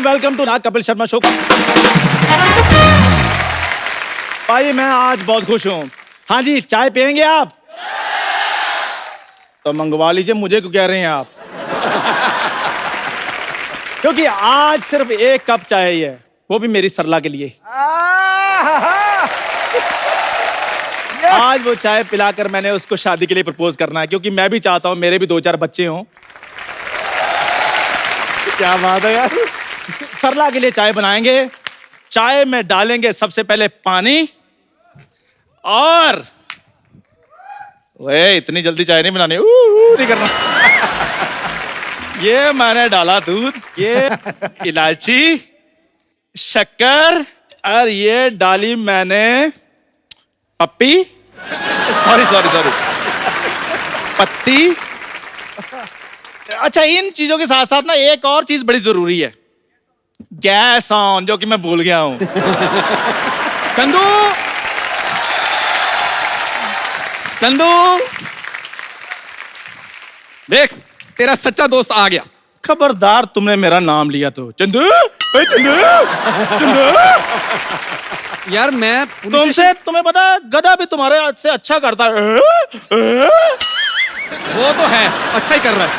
Welcome to ना Kapil Sharma show. भाई मैं आज बहुत खुश हूँ। हाँ जी, चाय पियेंगे आप? तो मंगवा लीजिए, मुझे क्यों कह रहे हैं आप? क्योंकि आज सिर्फ एक कप चाय ही है, वो भी मेरी सरला के लिए। आज वो चाय पिलाकर मैंने उसको शादी के लिए प्रपोज करना है, क्योंकि मैं भी चाहता हूँ मेरे भी 2-4 बच्चे हों। क्या बात है यार। सरला के लिए चाय बनाएंगे। चाय में डालेंगे सबसे पहले पानी, और वे इतनी जल्दी चाय नहीं बनानी, नहीं करना। ये मैंने डाला दूध, ये इलायची, शक्कर, और ये डाली मैंने पप्पी, सॉरी पत्ती। अच्छा, इन चीजों के साथ साथ ना एक और चीज बड़ी जरूरी है, गैस ऑन, जो कि मैं भूल गया हूं। चंदू, देख, तेरा सच्चा दोस्त आ गया। खबरदार तुमने मेरा नाम लिया तो। चंदू, ओए चंदू, चंदू। यार मैं तुमसे, तुम्हें पता है गधा भी तुम्हारे से अच्छा करता है। वो तो है, अच्छा ही कर रहा है।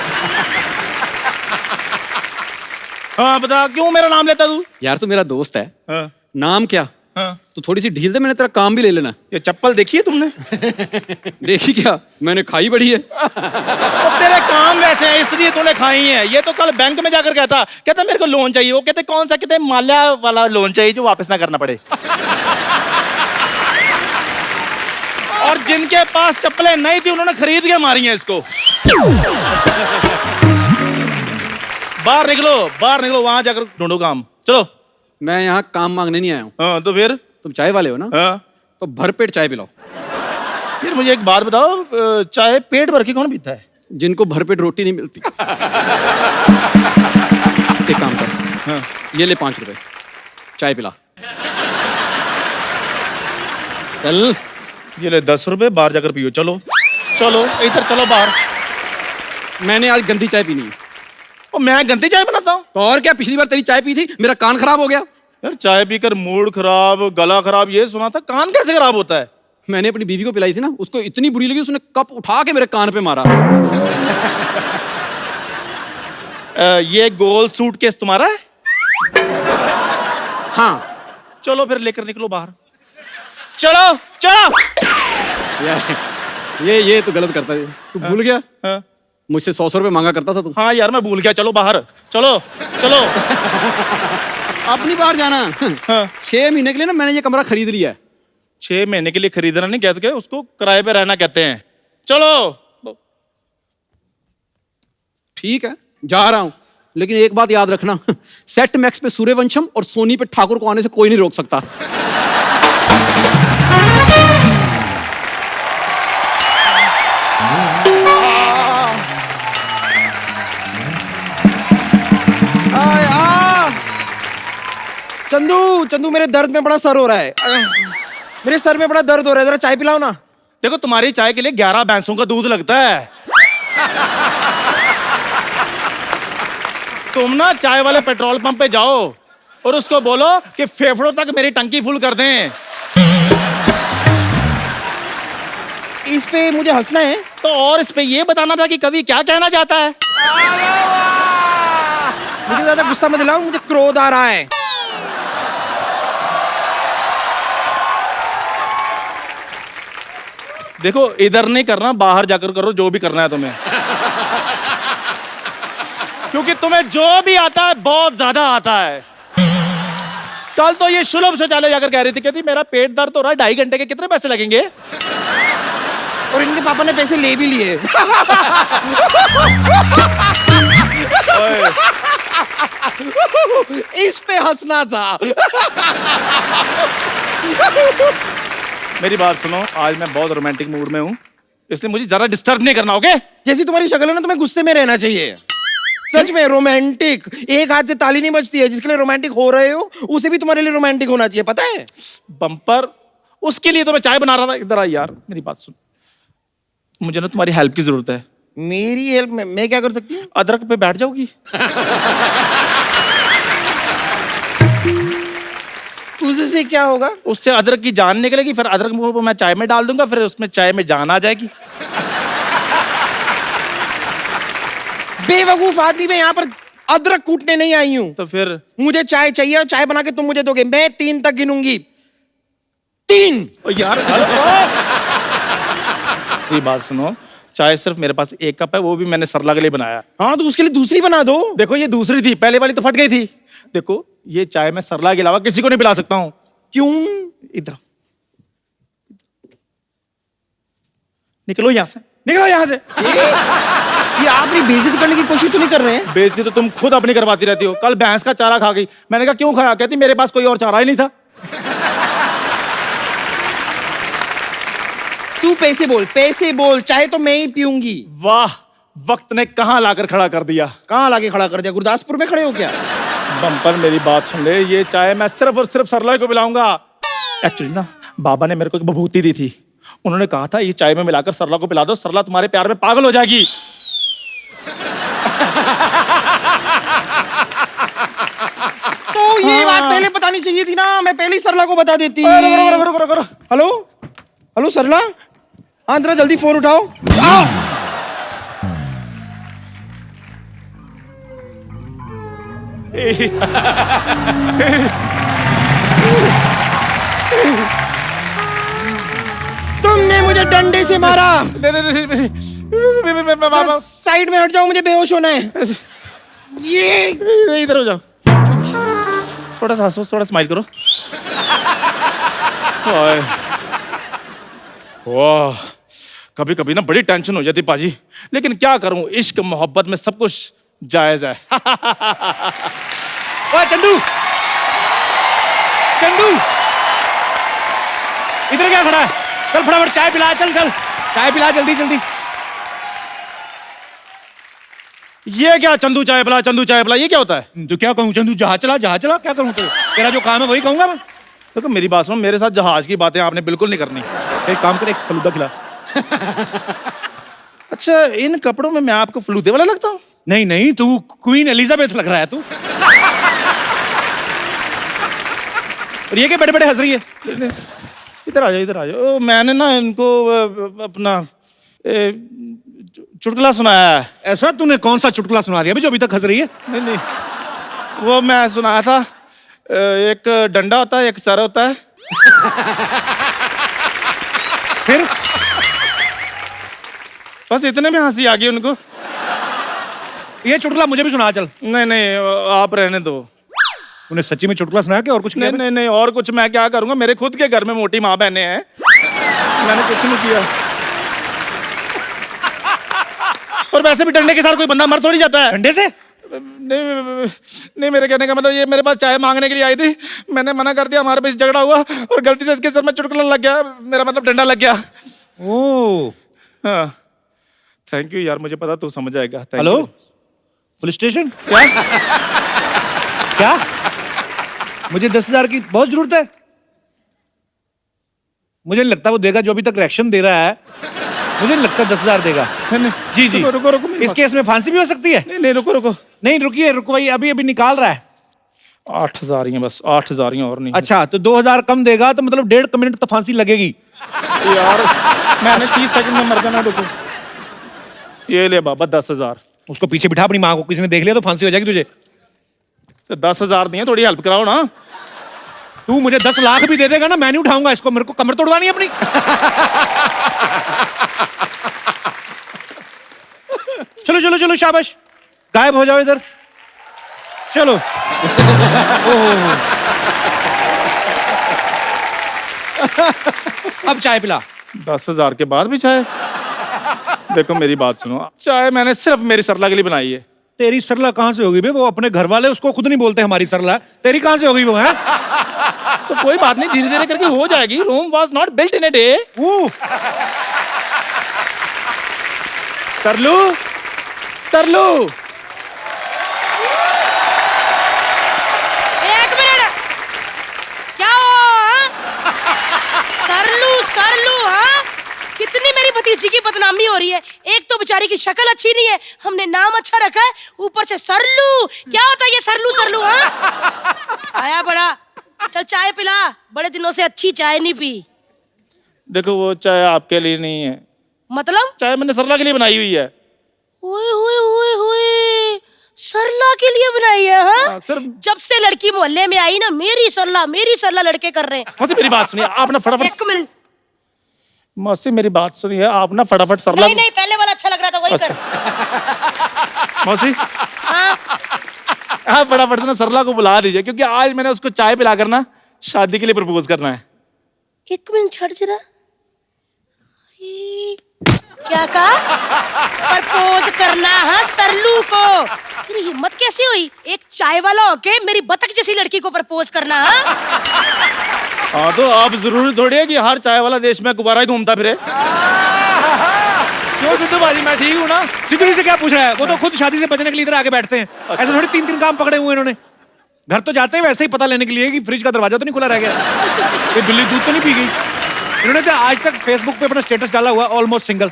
हाँ बता, क्यों मेरा नाम लेता तू? यार तू मेरा दोस्त है। हाँ, नाम क्या? हाँ। तू थोड़ी सी ढील दे, मैंने तेरा काम भी ले लेना। ये चप्पल देखी है तुमने? देखी क्या, मैंने खाई बड़ी है। तो तेरे काम वैसे हैं इसलिए तूने खाई है। ये तो कल बैंक में जाकर कहता मेरे को लोन चाहिए। वो कहते कौन सा? कहते माल्या वाला लोन चाहिए जो वापस ना करना पड़े। और जिनके पास चप्पलें नहीं थी उन्होंने खरीद के मारी हैं इसको। बाहर निकलो, वहां जाकर ढूंढो काम। चलो। मैं यहाँ काम मांगने नहीं आया हूँ। हाँ तो फिर? तुम चाय वाले हो ना? हाँ। तो भरपेट चाय पिलाओ। फिर मुझे एक बात बताओ, चाय पेट भर के कौन पीता है? जिनको भरपेट रोटी नहीं मिलती। एक काम कर, हाँ। ये ले 5 रुपए, चाय पिला। चल। ये ले 10 रुपए, बाहर जाकर पियो। चलो इधर चलो बाहर। मैंने आज गंदी चाय पीनी है। और मैं गंदी चाय बनाता हूँ? तो और क्या, पिछली बार तेरी चाय पी थी, मेरा कान खराब हो गया। यार चाय पीकर मूड खराब, गला खराब, ये सुना था। कान कैसे खराब होता है? मैंने अपनी बीवी को पिलाई थी ना, उसको इतनी बुरी लगी, उसने कप उठा के मेरे कान पे मारा। ये गोल सूटकेस तुम्हारा है? हाँ। चलो फिर लेकर निकलो बाहर। चलो। ये तो गलत करता है। तू भूल गया? हाँ। मुझसे 100 रुपए मांगा करता था तू। हाँ यार मैं भूल गया। चलो बाहर, चलो। अपनी बाहर जाना। हाँ। 6 महीने के लिए ना मैंने ये कमरा खरीद लिया है। 6 महीने के लिए खरीदना नहीं कहते, उसको किराए पे रहना कहते हैं। चलो। ठीक है, जा रहा हूं, लेकिन एक बात याद रखना, सेट मैक्स पे सूर्यवंशम और सोनी पे ठाकुर को आने से कोई नहीं रोक सकता। चंदू मेरे दर्द में बड़ा सर हो रहा है। मेरे सर में बड़ा दर्द हो रहा है, जरा चाय पिलाओ ना। देखो तुम्हारी चाय के लिए 11 भैंसों का दूध लगता है। तुम ना चाय वाले पेट्रोल पंप पे जाओ और उसको बोलो कि फेफड़ों तक मेरी टंकी फुल कर दें। इस पे मुझे हंसना है तो और इस पे ये बताना था कि कवि क्या कहना चाहता है। मुझे ज्यादा गुस्सा मत दिलाओ, मुझे क्रोध आ रहा है। देखो इधर नहीं करना, बाहर जाकर करो जो भी करना है तुम्हें। क्योंकि तुम्हें जो भी आता है बहुत ज्यादा आता है। कल तो ये सुलभ शौचालय जाकर कह रही थी, कहती मेरा पेट दर्द हो रहा है, 2.5 घंटे के कितने पैसे लगेंगे? और इनके पापा ने पैसे ले भी लिए। इस पे हंसना था। मेरी बात सुनो, आज मैं बहुत रोमांटिक मूड में हूँ, इसलिए मुझे जरा डिस्टर्ब नहीं करना, ओके? जैसी तुम्हारी शक्ल है ना, तुम्हें गुस्से में रहना चाहिए। सच में रोमांटिक, एक हाथ से ताली नहीं बजती है। जिसके लिए रोमांटिक हो रहे हो उसे भी तुम्हारे लिए रोमांटिक होना चाहिए, पता है? बम्पर, उसके लिए तो मैं चाय बना रहा था। इधर आ यार, मेरी बात सुन, मुझे ना तुम्हारी हेल्प की जरूरत है। मेरी हेल्प में मैं क्या कर सकती हूँ? अदरक पे बैठ जाओगी? उससे क्या होगा? उससे अदरक की जान निकलेगी, फिर अदरक को मैं चाय में डाल दूंगा, फिर उसमें चाय में जान आ जाएगी। बेवकूफ आदमी, मैं यहाँ पर अदरक कूटने नहीं आई हूँ। तो फिर मुझे चाय चाहिए और चाय बना के तुम मुझे दोगे। मैं 3 तक गिनूंगी। 3। ओ यार ये बात सुनो, चाय सिर्फ मेरे पास 1 कप है, वो भी मैंने सरला के लिए बनाया। हाँ तो उसके लिए दूसरी बना दो। देखो ये दूसरी थी, पहले वाली तो फट गई थी। देखो ये चाय मैं सरला के अलावा किसी को नहीं पिला सकता हूँ। क्यों? इधर निकलो यहाँ से, निकलो यहाँ से। ये आप मेरी बेइज्जती करने की कोशिश तो नहीं कर रहे हैं? बेइज्जती तो तुम खुद अपनी करवाती रहती हो। कल भैंस का चारा खा गई, मैंने कहा क्यों खाया, कहती मेरे पास कोई और चारा ही नहीं था। तू पैसे बोल, चाय तो मैं ही पीऊंगी। वाह, वक्त ने कहां लाकर खड़ा कर दिया। कहाँ लाके खड़ा कर दिया? गुरदासपुर में खड़े हो क्या? बम्पर मेरी बात सुन ले, ये चाय मैं सिर्फ और सिर्फ सरला को पिलाऊंगा। एक्चुअली ना बाबा ने मेरे को एक बभूति दी थी, उन्होंने कहा था ये चाय में मिलाकर सरला को पिला दो, सरला तुम्हारे प्यार में पागल हो जाएगी। तो ये बात पहले बतानी चाहिए थी ना, मैं पहले ही सरला को बता देती। रुको। हेलो सरला, हाँ जरा जल्दी फोन उठाओ। तुमने मुझे डंडे से मारा। साइड में हट जाओ, मुझे बेहोश होना है। ये इधर हो जाओ, थोड़ा सा हंसो, थोड़ा स्माइल करो। वाह, कभी कभी ना बड़ी टेंशन हो जाती पाजी, लेकिन क्या करूं, इश्क मोहब्बत में सब कुछ जायज है। ओए चंदू, इधर क्या खड़ा है? चल फटाफट चाय पिला, चल चाय पिला जल्दी। ये क्या चंदू चाय पिला, ये क्या होता है? तो क्या कहूँ चंदू, जहाज चला, क्या करूँ? तो तेरा जो काम है वही कहूंगा मैं। देखो मेरी बात सुनो, मेरे साथ जहाज की बातें आपने बिल्कुल नहीं करनी। एक काम कर, एक फलूदा खिला। अच्छा, इन कपड़ों में मैं आपको फलूदे वाला लगता हूँ? नहीं, तू क्वीन एलिजाबेथ लग रहा है तू। और ये क्या बड़े बड़े हंस रही है? इधर आ जाओ। मैंने ना इनको अपना चुटकुला सुनाया है। ऐसा तूने कौन सा चुटकुला सुना दिया जो अभी तक हंस रही है? नहीं, वो मैं सुनाया था, एक डंडा होता है, एक सर होता है। फिर बस इतने में हंसी आ गई उनको। ये चुटकुला मुझे भी सुना चल। नहीं, आप रहने दो। तूने सच्ची में चुटकुला सुनाया क्या और कुछ किया? नहीं, और कुछ मैं क्या करूंगा, मेरे खुद के घर में मोटी माँ बहनें हैं, मैंने कुछ नहीं किया। और वैसे भी डंडे के साथ कोई बंदा मर थोड़ी जाता है। डंडे से? नहीं, मेरे कहने का मतलब ये मेरे पास चाय मांगने के लिए आई थी, मैंने मना कर दिया, हमारे बीच झगड़ा हुआ और गलती से इसके सर में चुटकुला लग गया, मेरा मतलब डंडा लग गया। ओह, हाँ, थैंक यू यार, मुझे पता तू समझ आएगा। Hello, police station? क्या? मुझे 10,000 की बहुत जरूरत है। मुझे नहीं लगता वो देगा, जो अभी तक रिएक्शन दे रहा है मुझे नहीं लगता 10,000 देगा। जी रुको, इस केस में फांसी भी हो सकती है। नहीं, रुको। नहीं रुकिए भाई, अभी निकाल रहा है। 8,000 ही है बस, 8,000 ही, और नहीं। अच्छा, तो 2,000 कम देगा तो मतलब 1.5 मिनट तो फांसी लगेगी यार। मैंने 30 सेकंड में मर जाना। रुको, ये ले बाबा 10,000। उसको पीछे बिठा अपनी माँ को, किसी ने देख लिया तो फांसी हो जाएगी तुझे। तो 10,000 दिए, थोड़ी हेल्प कराओ ना। तू मुझे 10 लाख भी दे देगा ना, मैं नहीं उठाऊंगा इसको, मेरे को कमर तोड़वानी है अपनी। चलो शाबाश, गायब हो जाओ इधर, चलो। अब चाय पिला। 10,000 के बाद भी चाय? देखो मेरी बात सुनो, चाय मैंने सिर्फ मेरी सरला के लिए बनाई है। तेरी सरला कहाँ से होगी बे? वो अपने घर वाले उसको खुद नहीं बोलते हमारी सरला, तेरी कहाँ से होगी वो? है तो कोई बात नहीं, धीरे धीरे करके हो जाएगी। Rome was not built in a day. Saralu, एक मिनट, क्या हो? सरलू, हाँ? कितनी मेरी भतीजी की बदनामी हो रही है। एक तो बेचारी की शक्ल अच्छी नहीं है, हमने नाम अच्छा रखा है, ऊपर से सरलू। क्या होता है ये सरलू? हाँ, आया बड़ा चल चाय पिला, बड़े दिनों से अच्छी चाय नहीं पी। देखो वो चाय आपके लिए नहीं है, मतलब? चाय मैंने सरला के लिए बनाई हुई है। ओए होए होए होए, सरला के लिए बनाई है? हाँ, सिर्फ जब से लड़की मोहल्ले में आई ना, मेरी सरला लड़के कर रहे हैं। मौसी मेरी बात सुनिए, आप ना फटाफट। एक मिनट। मौसी मेरी बात सुनिए, आप ना फटाफट सरला। नहीं नहीं, पहले वाला अच्छा लग रहा था, वही कर। मौसी हाँ। आप फटाफट से ना सरला को बुला दीजिए, क्योंकि आज मैंने उसको चाय पिलाकर ना शादी के लिए प्रपोज करना है। एक मिनट छड़ जरा। क्या कहा? प्रपोज करना? हाँ, सरलू को। तेरी हिम्मत कैसे हुई एक चाय वाला होके मेरी बतख जैसी लड़की को प्रपोज करना? हाँ तो आप जरूरी थोड़ी है कि हर चाय वाला देश में गुब्बारा ही घूमता फिरे। क्यों सिद्धू बाजी, मैं ठीक हूँ ना? सिद्धू जी से क्या पूछ रहा है? वो तो खुद शादी से बचने के लिए इधर आके बैठते हैं। ऐसे थोड़ी 3-3 काम पकड़े हुए इन्होंने। घर तो जाते हैं वैसे ही पता लेने के लिए कि फ्रिज का दरवाजा तो नहीं खुला रह गया, ये बिल्ली दूध तो नहीं पी गई। इन्होंने तो आज तक फेसबुक पे अपना स्टेटस डाला हुआ ऑलमोस्ट सिंगल।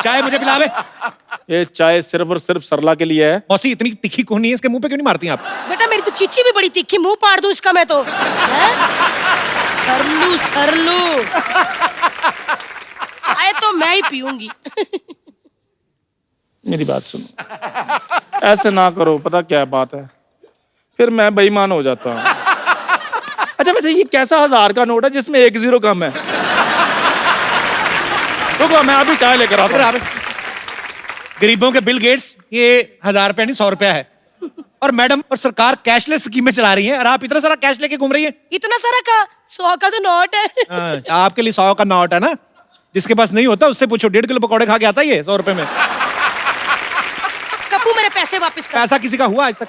चाय मुझे पिलावे। ये चाय सिर्फ और सिर्फ सरला के लिए है। मौसी इतनी तीखी कौन नहीं है, इसके मुंह पे क्यों नहीं मारती आप? बेटा मेरी तो चीची भी बड़ी तीखी, मुंह पाड़ दूं इसका मैं तो। सरलू सरलू, चाय तो मैं ही पीऊंगी। मेरी बात सुनो, ऐसे ना करो, पता क्या बात है, फिर मैं बेईमान हो जाता हूँ। अच्छा वैसे ये कैसा 1000 का नोट है जिसमें 1 0 कम है? रुको मैं अभी चाय लेकर आता हूँ। गरीबों के बिल गेट्स ये 1000 रुपया नहीं 100 रुपया है, और मैडम और सरकार कैशलेस स्कीमें चला रही है, और आप इतना सारा कैश लेके घूम रही है। इतना सारा का 100 का तो नोट है। आपके लिए 100 का नोट है ना, जिसके पास नहीं होता उससे पूछो, 1.5 किलो पकौड़े खा के आता है ये 100 रुपए में। कप्पू मेरे पैसे वापस कर। पैसा किसी का हुआ आज तक?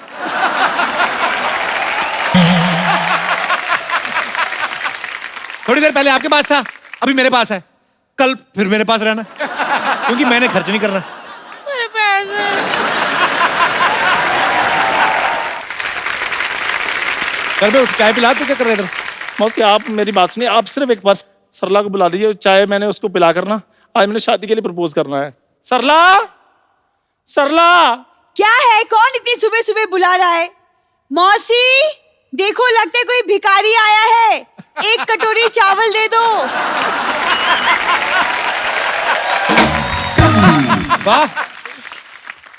थोड़ी देर पहले आपके पास था, अभी मेरे पास है, कल फिर मेरे पास रहना, क्योंकि मैंने खर्च नहीं करना। मेरे पैसे। कर बे उठ, चाय पिला। तू क्या कर रहे इधर? मौसी आप मेरी बात सुनिए, आप सिर्फ एक बार सरला को बुला दीजिए, चाय मैंने उसको पिला करना, आज मैंने शादी के लिए प्रपोज करना है। सरला, सरला। क्या है? कौन इतनी सुबह सुबह बुला रहा है? मौसी देखो, लगता है कोई भिखारी आया है, एक कटोरी चावल दे दो। वाह,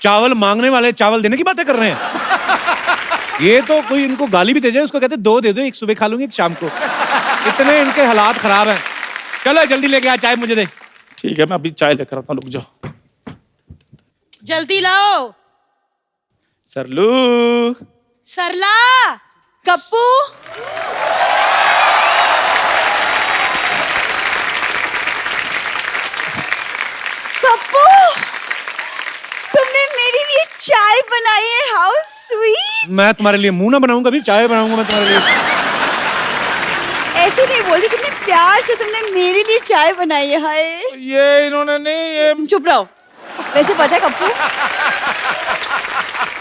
चावल मांगने वाले चावल देने की बातें कर रहे हैं। ये तो कोई इनको गाली भी दे जाए, उसको कहते 2 दे दो, एक सुबह खा लूंगी एक शाम को। इतने इनके हालात खराब हैं। चलो जल्दी लेके आ चाय मुझे दे। ठीक है मैं अभी चाय लेकर आता हूँ, रुक जाओ। जल्दी लाओ। सरलू। सरला। कप्पू कप्पू, तुमने मेरे लिए चाय बनाई है, हाउ स्वीट। मैं तुम्हारे लिए मुंह ना बनाऊंगा, अभी चाय बनाऊंगा मैं तुम्हारे लिए। ऐसे नहीं बोलती, कितने प्यार से तुमने मेरे लिए चाय बनाई है। हाय, ये इन्होंने नहीं, ये तुम चुप रहो। वैसे पता है कप्पू,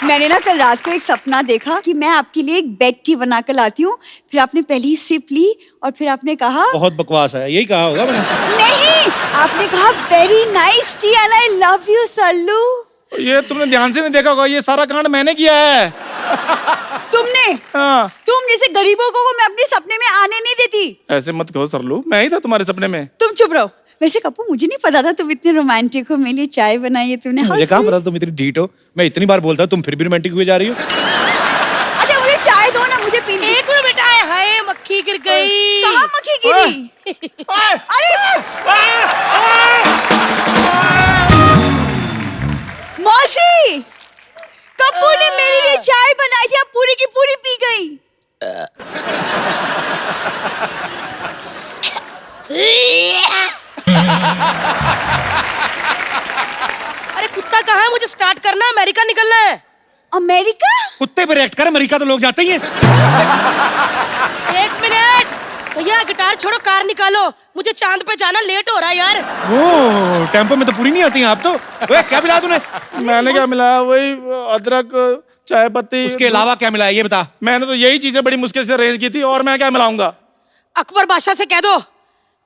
मैंने ना कल रात को एक सपना देखा कि मैं आपके लिए एक बेड टी बना कर लाती हूँ, फिर आपने पहली सिप ली और फिर आपने कहा बहुत बकवास है, यही कहा होगा मैंने। नहीं, आपने कहा very nice T and I love you Sallu. ये तुमने ध्यान से नहीं देखा होगा, ये सारा कांड मैंने किया है। तुमने? हाँ। तुम जैसे गरीबों को मैं अपने सपने में आने नहीं देती। ऐसे मत कहो सरलू, मैं ही था तुम्हारे सपने में। तुम चुप रहो। वैसे कप्पू मुझे नहीं पता था तुम इतने रोमांटिक हो, मेरे लिए चाय बनाई है तुमने। मुझे कहाँ पता तुम इतनी ढीठ हो, मैं इतनी बार बोलता हूँ तुम फिर भी रोमांटिक हुए जा रही हो। अच्छा मुझे चाय दो ना, मुझे पीनी। एक मिनट बेटा, हाय मक्खी गिर गई। कहाँ मक्खी गिरी? अरे मौसी, कप्पू ने मेरे लिए चाय बनाई थी, अब पूरी की पूरी पी गई। अरे कुत्ता कहाँ है? मुझे स्टार्ट करना है, अमेरिका निकलना है। अमेरिका? कुत्ते पे रिएक्ट कर, अमेरिका तो लोग जाते ही हैं। एक मिनट भैया, गिटार छोड़ो, कार निकालो, मुझे चांद पे जाना, लेट हो रहा है यार। ओ टेम्पो में तो पूरी नहीं आती हैं आप तो। ओए, क्या मिला तूने? मैंने क्या मिलाया? वही अदरक, चाय पत्ती। उसके अलावा क्या मिला है ये बता। मैंने तो यही चीजें बड़ी मुश्किल से अरेंज की थी, और मैं क्या मिलाऊंगा? अकबर बादशाह से कह दो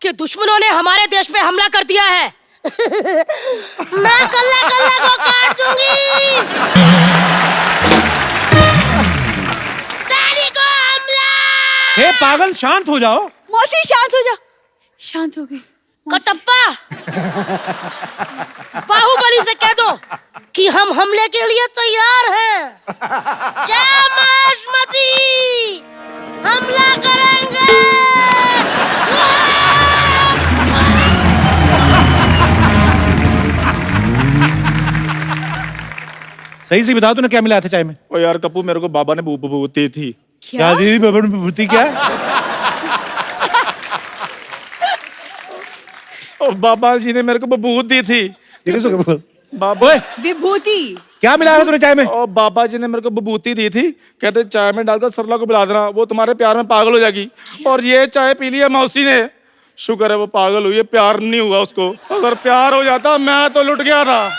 कि दुश्मनों ने हमारे देश पे हमला कर दिया है। मैं कल्ला कल्ला को काट दूंगी। सैनिकों हमला! हे पागल, शांत हो जाओ। मौसी शांत हो जा। शांत हो गई। कटप्पा, बाहुबली से कह दो कि हम हमले के लिए तैयार हैं। जय मायाश्मती, हमला करेंगे। सही से बता, तूने क्या मिलाया था चाय में? ओ यार कपूर, मेरे को बाबा ने विभूति थी। क्या दी विभूति? क्या है? ओ बाबा जी ने मेरे को विभूति थी। बाबा, ओए, विभूति। क्या मिलाया था तूने चाय में? ओ बाबा जी ने मेरे को विभूति दी थी, कहते चाय में डालकर सरला को पिला देना, वो तुम्हारे प्यार में पागल हो जाएगी। और ये चाय पी लिया मौसी ने, शुक्र है वो पागल हुई है, प्यार नहीं हुआ उसको। अगर प्यार हो जाता मैं तो लुट गया था।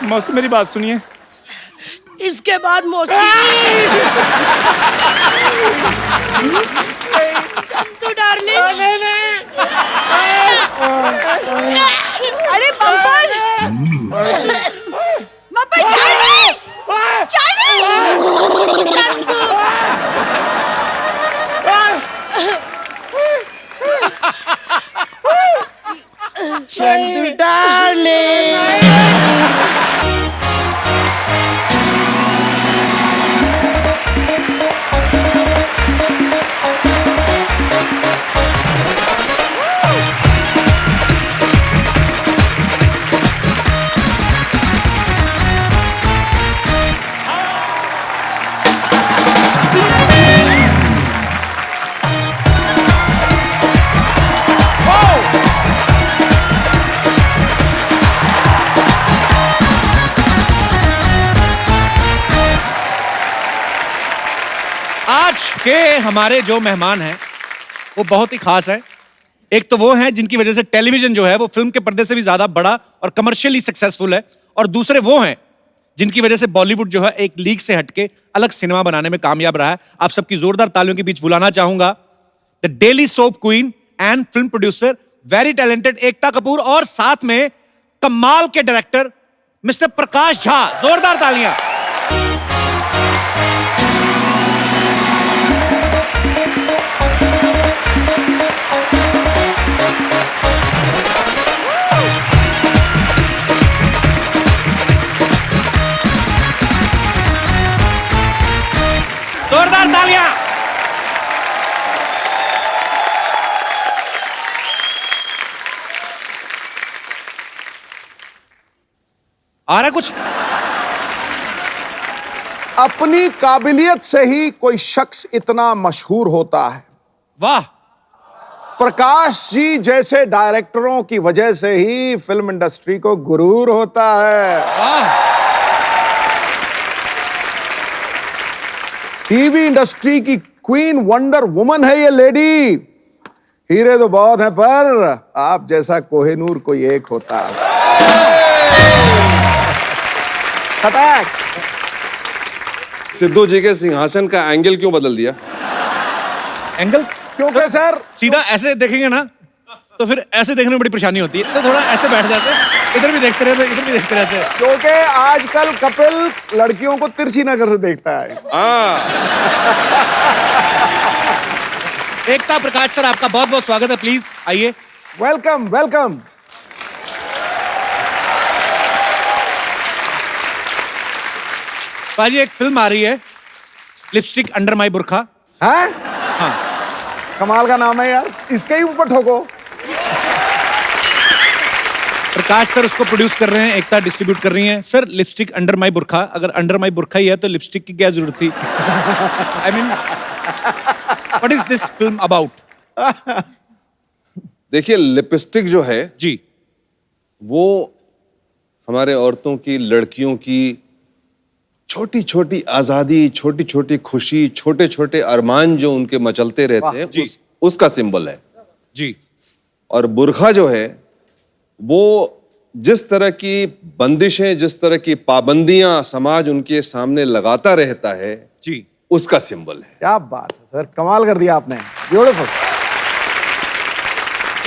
मौसी मेरी बात सुनिए। इसके बाद मौसी चंदू डार्लिंग। अरे बम्पर, बम्पर चाय नहीं, चाय नहीं। चंदू डार्लिंग। आज के हमारे जो मेहमान हैं वो बहुत ही खास है। एक तो वो हैं जिनकी वजह से टेलीविजन जो है वो फिल्म के पर्दे से भी ज्यादा बड़ा और कमर्शियली सक्सेसफुल है, और दूसरे वो हैं जिनकी वजह से बॉलीवुड जो है एक लीग से हटके अलग सिनेमा बनाने में कामयाब रहा है। आप सबकी जोरदार तालियों के बीच बुलाना चाहूंगा the daily soap queen and film producer, very talented Ekta Kapoor, और साथ में कमाल के डायरेक्टर मिस्टर प्रकाश झा। जोरदार तालियां। जोरदार तालियां। आ रहा है कुछ? अपनी काबिलियत से ही कोई शख्स इतना मशहूर होता है। वाह। प्रकाश जी जैसे डायरेक्टरों की वजह से ही फिल्म इंडस्ट्री को गुरूर होता है। वाह। टीवी इंडस्ट्री की क्वीन वंडर वुमन है ये लेडी। हीरे तो बहुत हैं पर आप जैसा कोहिनूर कोई एक होता है। अटैक। सिद्धू जी के सिंहासन का एंगल क्यों बदल दिया? एंगल क्योंकि सर सीधा ऐसे देखेंगे ना तो फिर ऐसे देखने में बड़ी परेशानी होती है, तो थोड़ा ऐसे बैठ जाते हैं, इधर भी देखते रहते, इधर भी देखते रहते हैं। क्योंकि आजकल कपिल लड़कियों को तिरछी नजर से देखता है। हाँ। एकता प्रकाश सर, आपका बहुत बहुत स्वागत है, प्लीज आइए। Welcome welcome. पाजी, एक फिल्म आ रही है लिपस्टिक अंडर माई बुरखा। हैं? हाँ। कमाल का नाम है यार, इसके ही ऊपर ठोको। प्रकाश सर उसको प्रोड्यूस कर रहे हैं, एकता डिस्ट्रीब्यूट कर रही हैं। सर, लिपस्टिक अंडर माई बुरखा, अगर अंडर माई बुरखा ही है तो लिपस्टिक की क्या जरूरत थी? I mean, what is this film about? देखिए, लिपस्टिक जो है जी, वो हमारे औरतों की, लड़कियों की छोटी छोटी आजादी, छोटी छोटी खुशी, छोटे छोटे अरमान जो उनके मचलते रहते हैं, उसका सिंबल है जी। और बुरखा जो है वो जिस तरह की बंदिशें, जिस तरह की पाबंदियां समाज उनके सामने लगाता रहता है, जी, उसका सिंबल है। क्या बात है सर, कमाल कर दिया आपने, ब्यूटीफुल।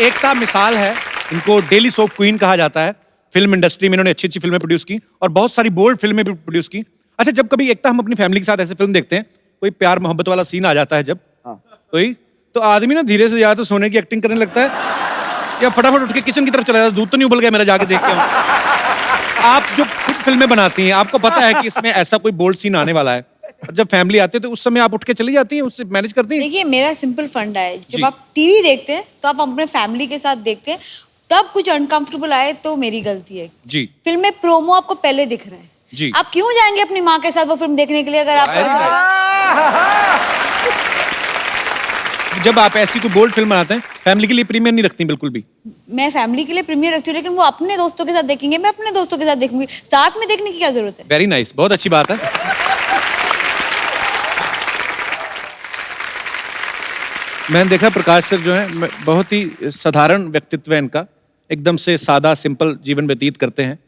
एकता मिसाल है, इनको डेली सोप क्वीन कहा जाता है। फिल्म इंडस्ट्री में इन्होंने अच्छी अच्छी फिल्में प्रोड्यूस की और बहुत सारी बोल्ड फिल्में भी प्रोड्यूस की। अच्छा, जब कभी एकता हम अपनी फैमिली के साथ ऐसे फिल्म देखते हैं, कोई प्यार मोहब्बत वाला सीन आ जाता है जब कोई, तो आदमी ना धीरे से या तो सोने की एक्टिंग करने लगता है या फटाफट उठ के किचन की तरफ चला जाता है, दूध तो नहीं उबल गया मेरा, जाके देख के आऊं। आप जो खुद फिल्में बनाती हैं, आपको पता है कि इसमें ऐसा कोई बोल्ड सीन आने वाला है, और जब फैमिली आती है तो उस समय आप उठ के चली जाती हैं, उससे मैनेज करती हैं? देखिए, मेरा सिंपल फंडा है, जी। जब आप टीवी देखते हैं तो आप अपने फैमिली के साथ देखते हैं, तब कुछ अनकंफर्टेबल आए तो मेरी गलती है। जी। फिल्म में प्रोमो आपको पहले दिख रहा है जी। आप क्यों जाएंगे अपनी माँ के साथ वो फिल्म देखने के लिए अगर आपको ऐसा लगा? जब आप ऐसी कोई बोल्ड फिल्म बनाते हैं, फैमिली के लिए प्रीमियर नहीं रखती बिल्कुल भी? मैं फैमिली के लिए प्रीमियर रखती हूँ, लेकिन वो अपने दोस्तों के साथ देखेंगे, मैं अपने दोस्तों के साथ देखूंगी, साथ में देखने की क्या जरूरत है? वेरी नाइस, बहुत अच्छी बात है। मैंने देखा प्रकाश सर जो है बहुत ही साधारण व्यक्तित्व है इनका, एकदम से सादा सिंपल जीवन व्यतीत करते हैं,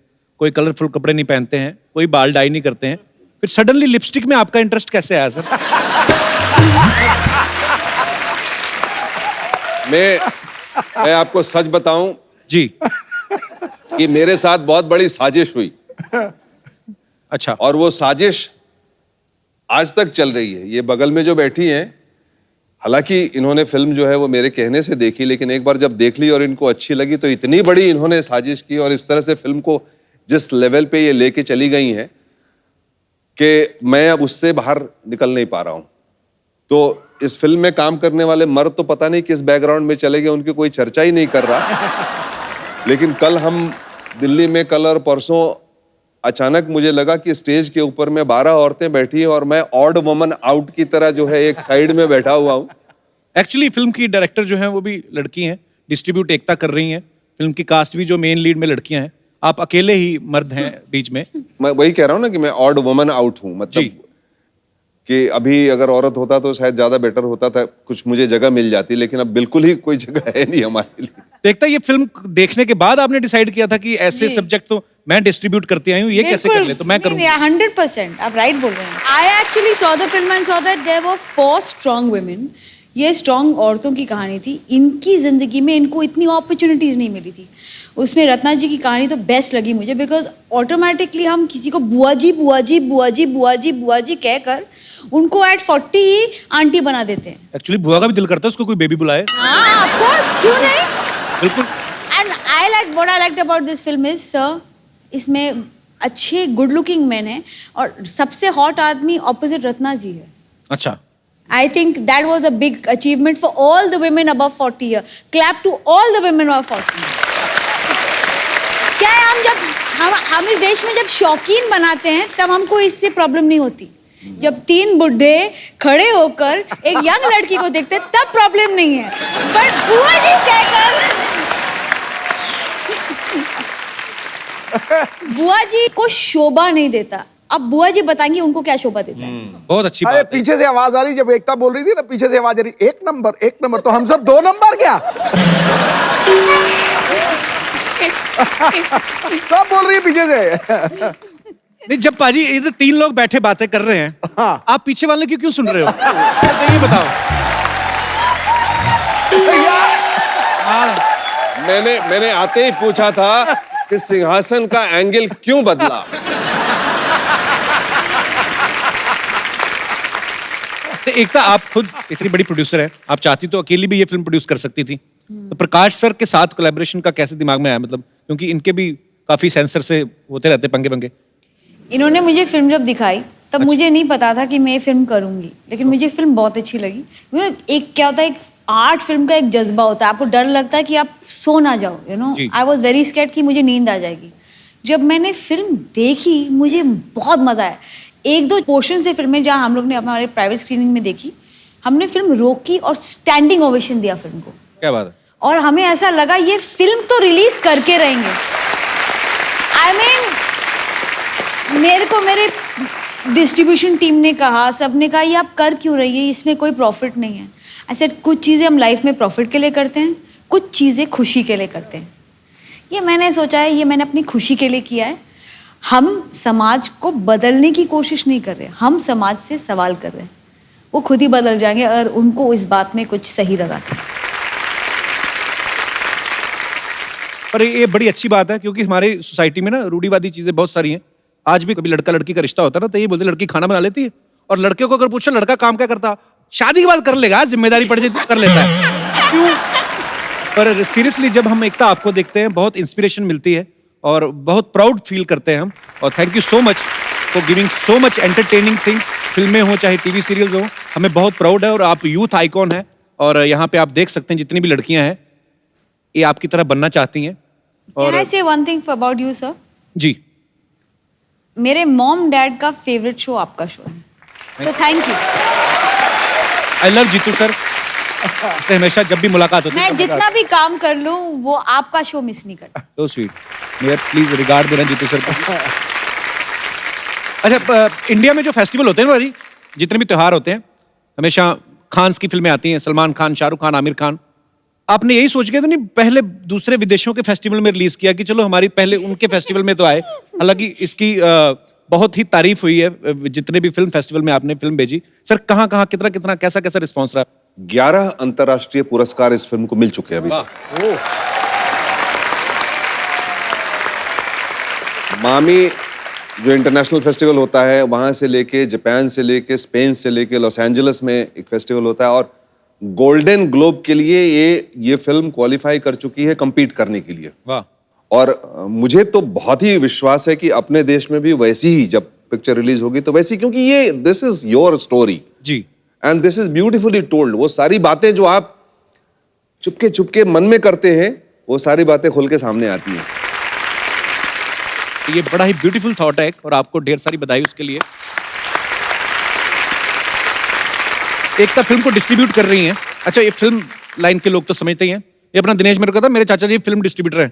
कोई कलरफुल कपड़े नहीं पहनते हैं, कोई बाल डाई नहीं करते हैं। फिर सडनली लिपस्टिक में आपका इंटरेस्ट कैसे आया सर? मैं आपको सच बताऊं जी। कि मेरे साथ बहुत बड़ी साजिश हुई, अच्छा। और वो साजिश आज तक चल रही है। ये बगल में जो बैठी हैं, हालांकि इन्होंने फिल्म जो है वो मेरे कहने से देखी, लेकिन एक बार जब देख ली और इनको अच्छी लगी तो इतनी बड़ी इन्होंने साजिश की और इस तरह से फिल्म को जिस लेवल पे ये लेके चली गई हैं कि मैं अब उससे बाहर निकल नहीं पा रहा हूं। तो इस फिल्म में काम करने वाले मर्द तो पता नहीं किस बैकग्राउंड में चले गए, उनकी कोई चर्चा ही नहीं कर रहा। लेकिन कल हम दिल्ली में, कल और परसों अचानक मुझे लगा कि स्टेज के ऊपर में 12 औरतें बैठी हैं और मैं ऑड वुमन आउट की तरह जो है एक साइड में बैठा हुआ हूं। एक्चुअली फिल्म की डायरेक्टर जो हैं वो भी लड़की हैं, डिस्ट्रीब्यूट एकता कर रही हैं। फिल्म की कास्ट भी जो मेन लीड में लड़कियां हैं, आप अकेले ही मर्द हैं बीच में। मैं वही कह रहा हूं ना कि मैं ऑड वुमन आउट हूं, मतलब कि अभी अगर औरत होता तो शायद ज्यादा बेटर होता था, कुछ मुझे जगह मिल जाती, लेकिन अब बिल्कुल ही कोई जगह है नहीं हमारे लिए। देखता ये फिल्म देखने के बाद आपने डिसाइड किया था कि ऐसे सब्जेक्ट तो मैं डिस्ट्रीब्यूट करती आई हूँ, ये कैसे कर ले, तो मैं करूँगी। 100% आप राइट बोल रहे हैं। I actually saw the film and saw that there were 4 strong women. ये स्ट्रॉन्ग औरतों की कहानी थी, इनकी जिंदगी में इनको इतनी अपॉर्चुनिटीज नहीं मिली थी। उसमें रत्ना जी की कहानी तो बेस्ट लगी मुझे, बिकॉज ऑटोमेटिकली हम किसी को बुआ जी बुआ जी बुआ जी बुआ जी बुआ जी कहकर उनको एट 40 ही आंटी बना देते हैं। एक्चुअली बुआ का भी दिल करता है उसको कोई बेबी बुलाए। हाँ, ऑफ कोर्स, क्यों नहीं? बिल्कुल। And I like what I liked about this film is sir, इसमें अच्छे गुड लुकिंग मैन है और सबसे हॉट आदमी ऑपोजिट रत्ना जी है। अच्छा। I think that was a big achievement for all the women above 40 years. Clap to all the women above 40. क्या है, हम इस देश में जब शौकीन बनाते हैं तब हमको इससे प्रॉब्लम नहीं होती। जब 3 बुड्ढे खड़े होकर एक यंग लड़की को देखते हैं तब प्रॉब्लम नहीं है। बट बुआ जी कहकर बुआ जी को शोभा नहीं देता। अब बुआ जी बताएंगे उनको क्या शोभा देता है। बहुत अच्छी अरे बात है। पीछे से आवाज आ रही, जब एकता बोल रही थी ना, पीछे से आवाज आ रही, 1 नंबर 1 नंबर, तो हम सब 2 नंबर क्या? सब बोल रही है पीछे से। नहीं, जब पाजी इधर 3 लोग बैठे बातें कर रहे हैं, हाँ। आप पीछे वाले क्यों सुन रहे हो? ये बताओ। मैंने आते ही पूछा था कि सिंहासन का एंगल क्यों बदला। तो एकता, आप खुद इतनी बड़ी प्रोड्यूसर है, आप चाहती तो अकेली भी ये फिल्म प्रोड्यूस कर सकती थी, तो प्रकाश सर के साथ कोलैबोरेशन का कैसे दिमाग में आया? मतलब क्योंकि इनके भी काफी सेंसर से होते रहते पंगे पंगे। इन्होंने मुझे फिल्म जब दिखाई तब मुझे नहीं पता था कि मैं ये फिल्म करूंगी, लेकिन मुझे फिल्म बहुत अच्छी लगी। एक क्या होता है, एक आर्ट फिल्म का एक जज्बा होता है, आपको डर लगता है कि आप सो ना जाओ, you know. I was very scared कि मुझे नींद आ जाएगी। जब मैंने फिल्म देखी मुझे बहुत मजा आया। 1-2 पोर्शन से फिल्में जहाँ हम लोग ने हमारे प्राइवेट स्क्रीनिंग में देखी, हमने फिल्म रोकी और स्टैंडिंग ओवेशन दिया फिल्म को। क्या बात है। और हमें ऐसा लगा ये फिल्म तो रिलीज करके रहेंगे। आई मीन मेरे को मेरे डिस्ट्रीब्यूशन टीम ने कहा, सब ने कहा ये आप कर क्यों रही है, इसमें कोई प्रॉफिट नहीं है। ऐसे कुछ चीज़ें हम लाइफ में प्रॉफिट के लिए करते हैं, कुछ चीज़ें खुशी के लिए करते हैं। ये मैंने सोचा है, ये मैंने अपनी खुशी के लिए किया है। हम समाज को बदलने की कोशिश नहीं कर रहे, हम समाज से सवाल कर रहे हैं। वो खुद ही बदल जाएंगे अगर उनको इस बात में कुछ सही लगा तो। पर ये बड़ी अच्छी बात है, क्योंकि हमारी सोसाइटी में ना रूढ़िवादी चीजें बहुत सारी हैं। आज भी कभी लड़का लड़की का रिश्ता होता है ना, तो ये बोलते लड़की खाना बना लेती है, और लड़के को अगर पूछो लड़का काम क्या करता, शादी के बाद कर लेगा, जिम्मेदारी पड़ जाती कर लेता है। क्यों? पर सीरियसली जब हम एकता आपको देखते हैं बहुत इंस्पिरेशन मिलती है और बहुत प्राउड फील करते हैं हम। और thank you so much for giving so much entertaining things. फिल्में हो चाहे टीवी सीरियल्स हो, हमें बहुत प्राउड है। और आप यूथ आइकॉन है, और यहाँ पे आप देख सकते हैं जितनी भी लड़कियां हैं ये आपकी तरह बनना चाहती हैं। Can I say one thing about you, sir? जी, मेरे मॉम डैड का फेवरेट शो आपका शो है, so thank you. I love Jeetu sir. से हमेशा जब भी मुलाकात होती है मैं जितना भी काम कर लूं वो आपका शो मिस नहीं करता। तो स्वीट। मेरा प्लीज रिगार्ड देना जीतू सर को। अच्छा, इंडिया में जो फेस्टिवल होते हैं ना भाई, जितने भी त्योहार होते हैं, हमेशा खान्स की फिल्में आती हैं, सलमान खान, शाहरुख खान, आमिर खान। आपने यही सोच के तो नहीं पहले दूसरे विदेशों के फेस्टिवल में रिलीज किया कि चलो हमारी पहले उनके फेस्टिवल में तो आए? हालांकि इसकी बहुत ही तारीफ हुई है जितने भी फिल्म फेस्टिवल में आपने फिल्म भेजी। सर कहाँ कहाँ कितना कितना कैसा कैसा रिस्पॉन्स रहा? 11 अंतर्राष्ट्रीय पुरस्कार इस फिल्म को मिल चुके हैं अभी तक। मामी जो इंटरनेशनल फेस्टिवल होता है, वहां से लेके जापान से लेके स्पेन से लेके लॉस एंजलिस में एक फेस्टिवल होता है, और गोल्डन ग्लोब के लिए ये फिल्म क्वालिफाई कर चुकी है compete करने के लिए। वाह। और मुझे तो बहुत ही विश्वास है कि अपने देश में भी वैसी ही जब पिक्चर रिलीज होगी तो वैसी, क्योंकि ये दिस इज योर स्टोरी जी, and this is beautifully told. वो सारी बातें जो आप चुपके चुपके मन में करते हैं, वो सारी बातें खुल के सामने आती हैं। ये बड़ा ही ब्यूटीफुल थॉट है और आपको ढेर सारी बधाई उसके लिए। एकता फिल्म को डिस्ट्रीब्यूट कर रही हैं। अच्छा, ये फिल्म लाइन के लोग तो समझते ही हैं। ये अपना दिनेश मेरे को कहता, मेरे चाचा जी फिल्म डिस्ट्रीब्यूटर हैं,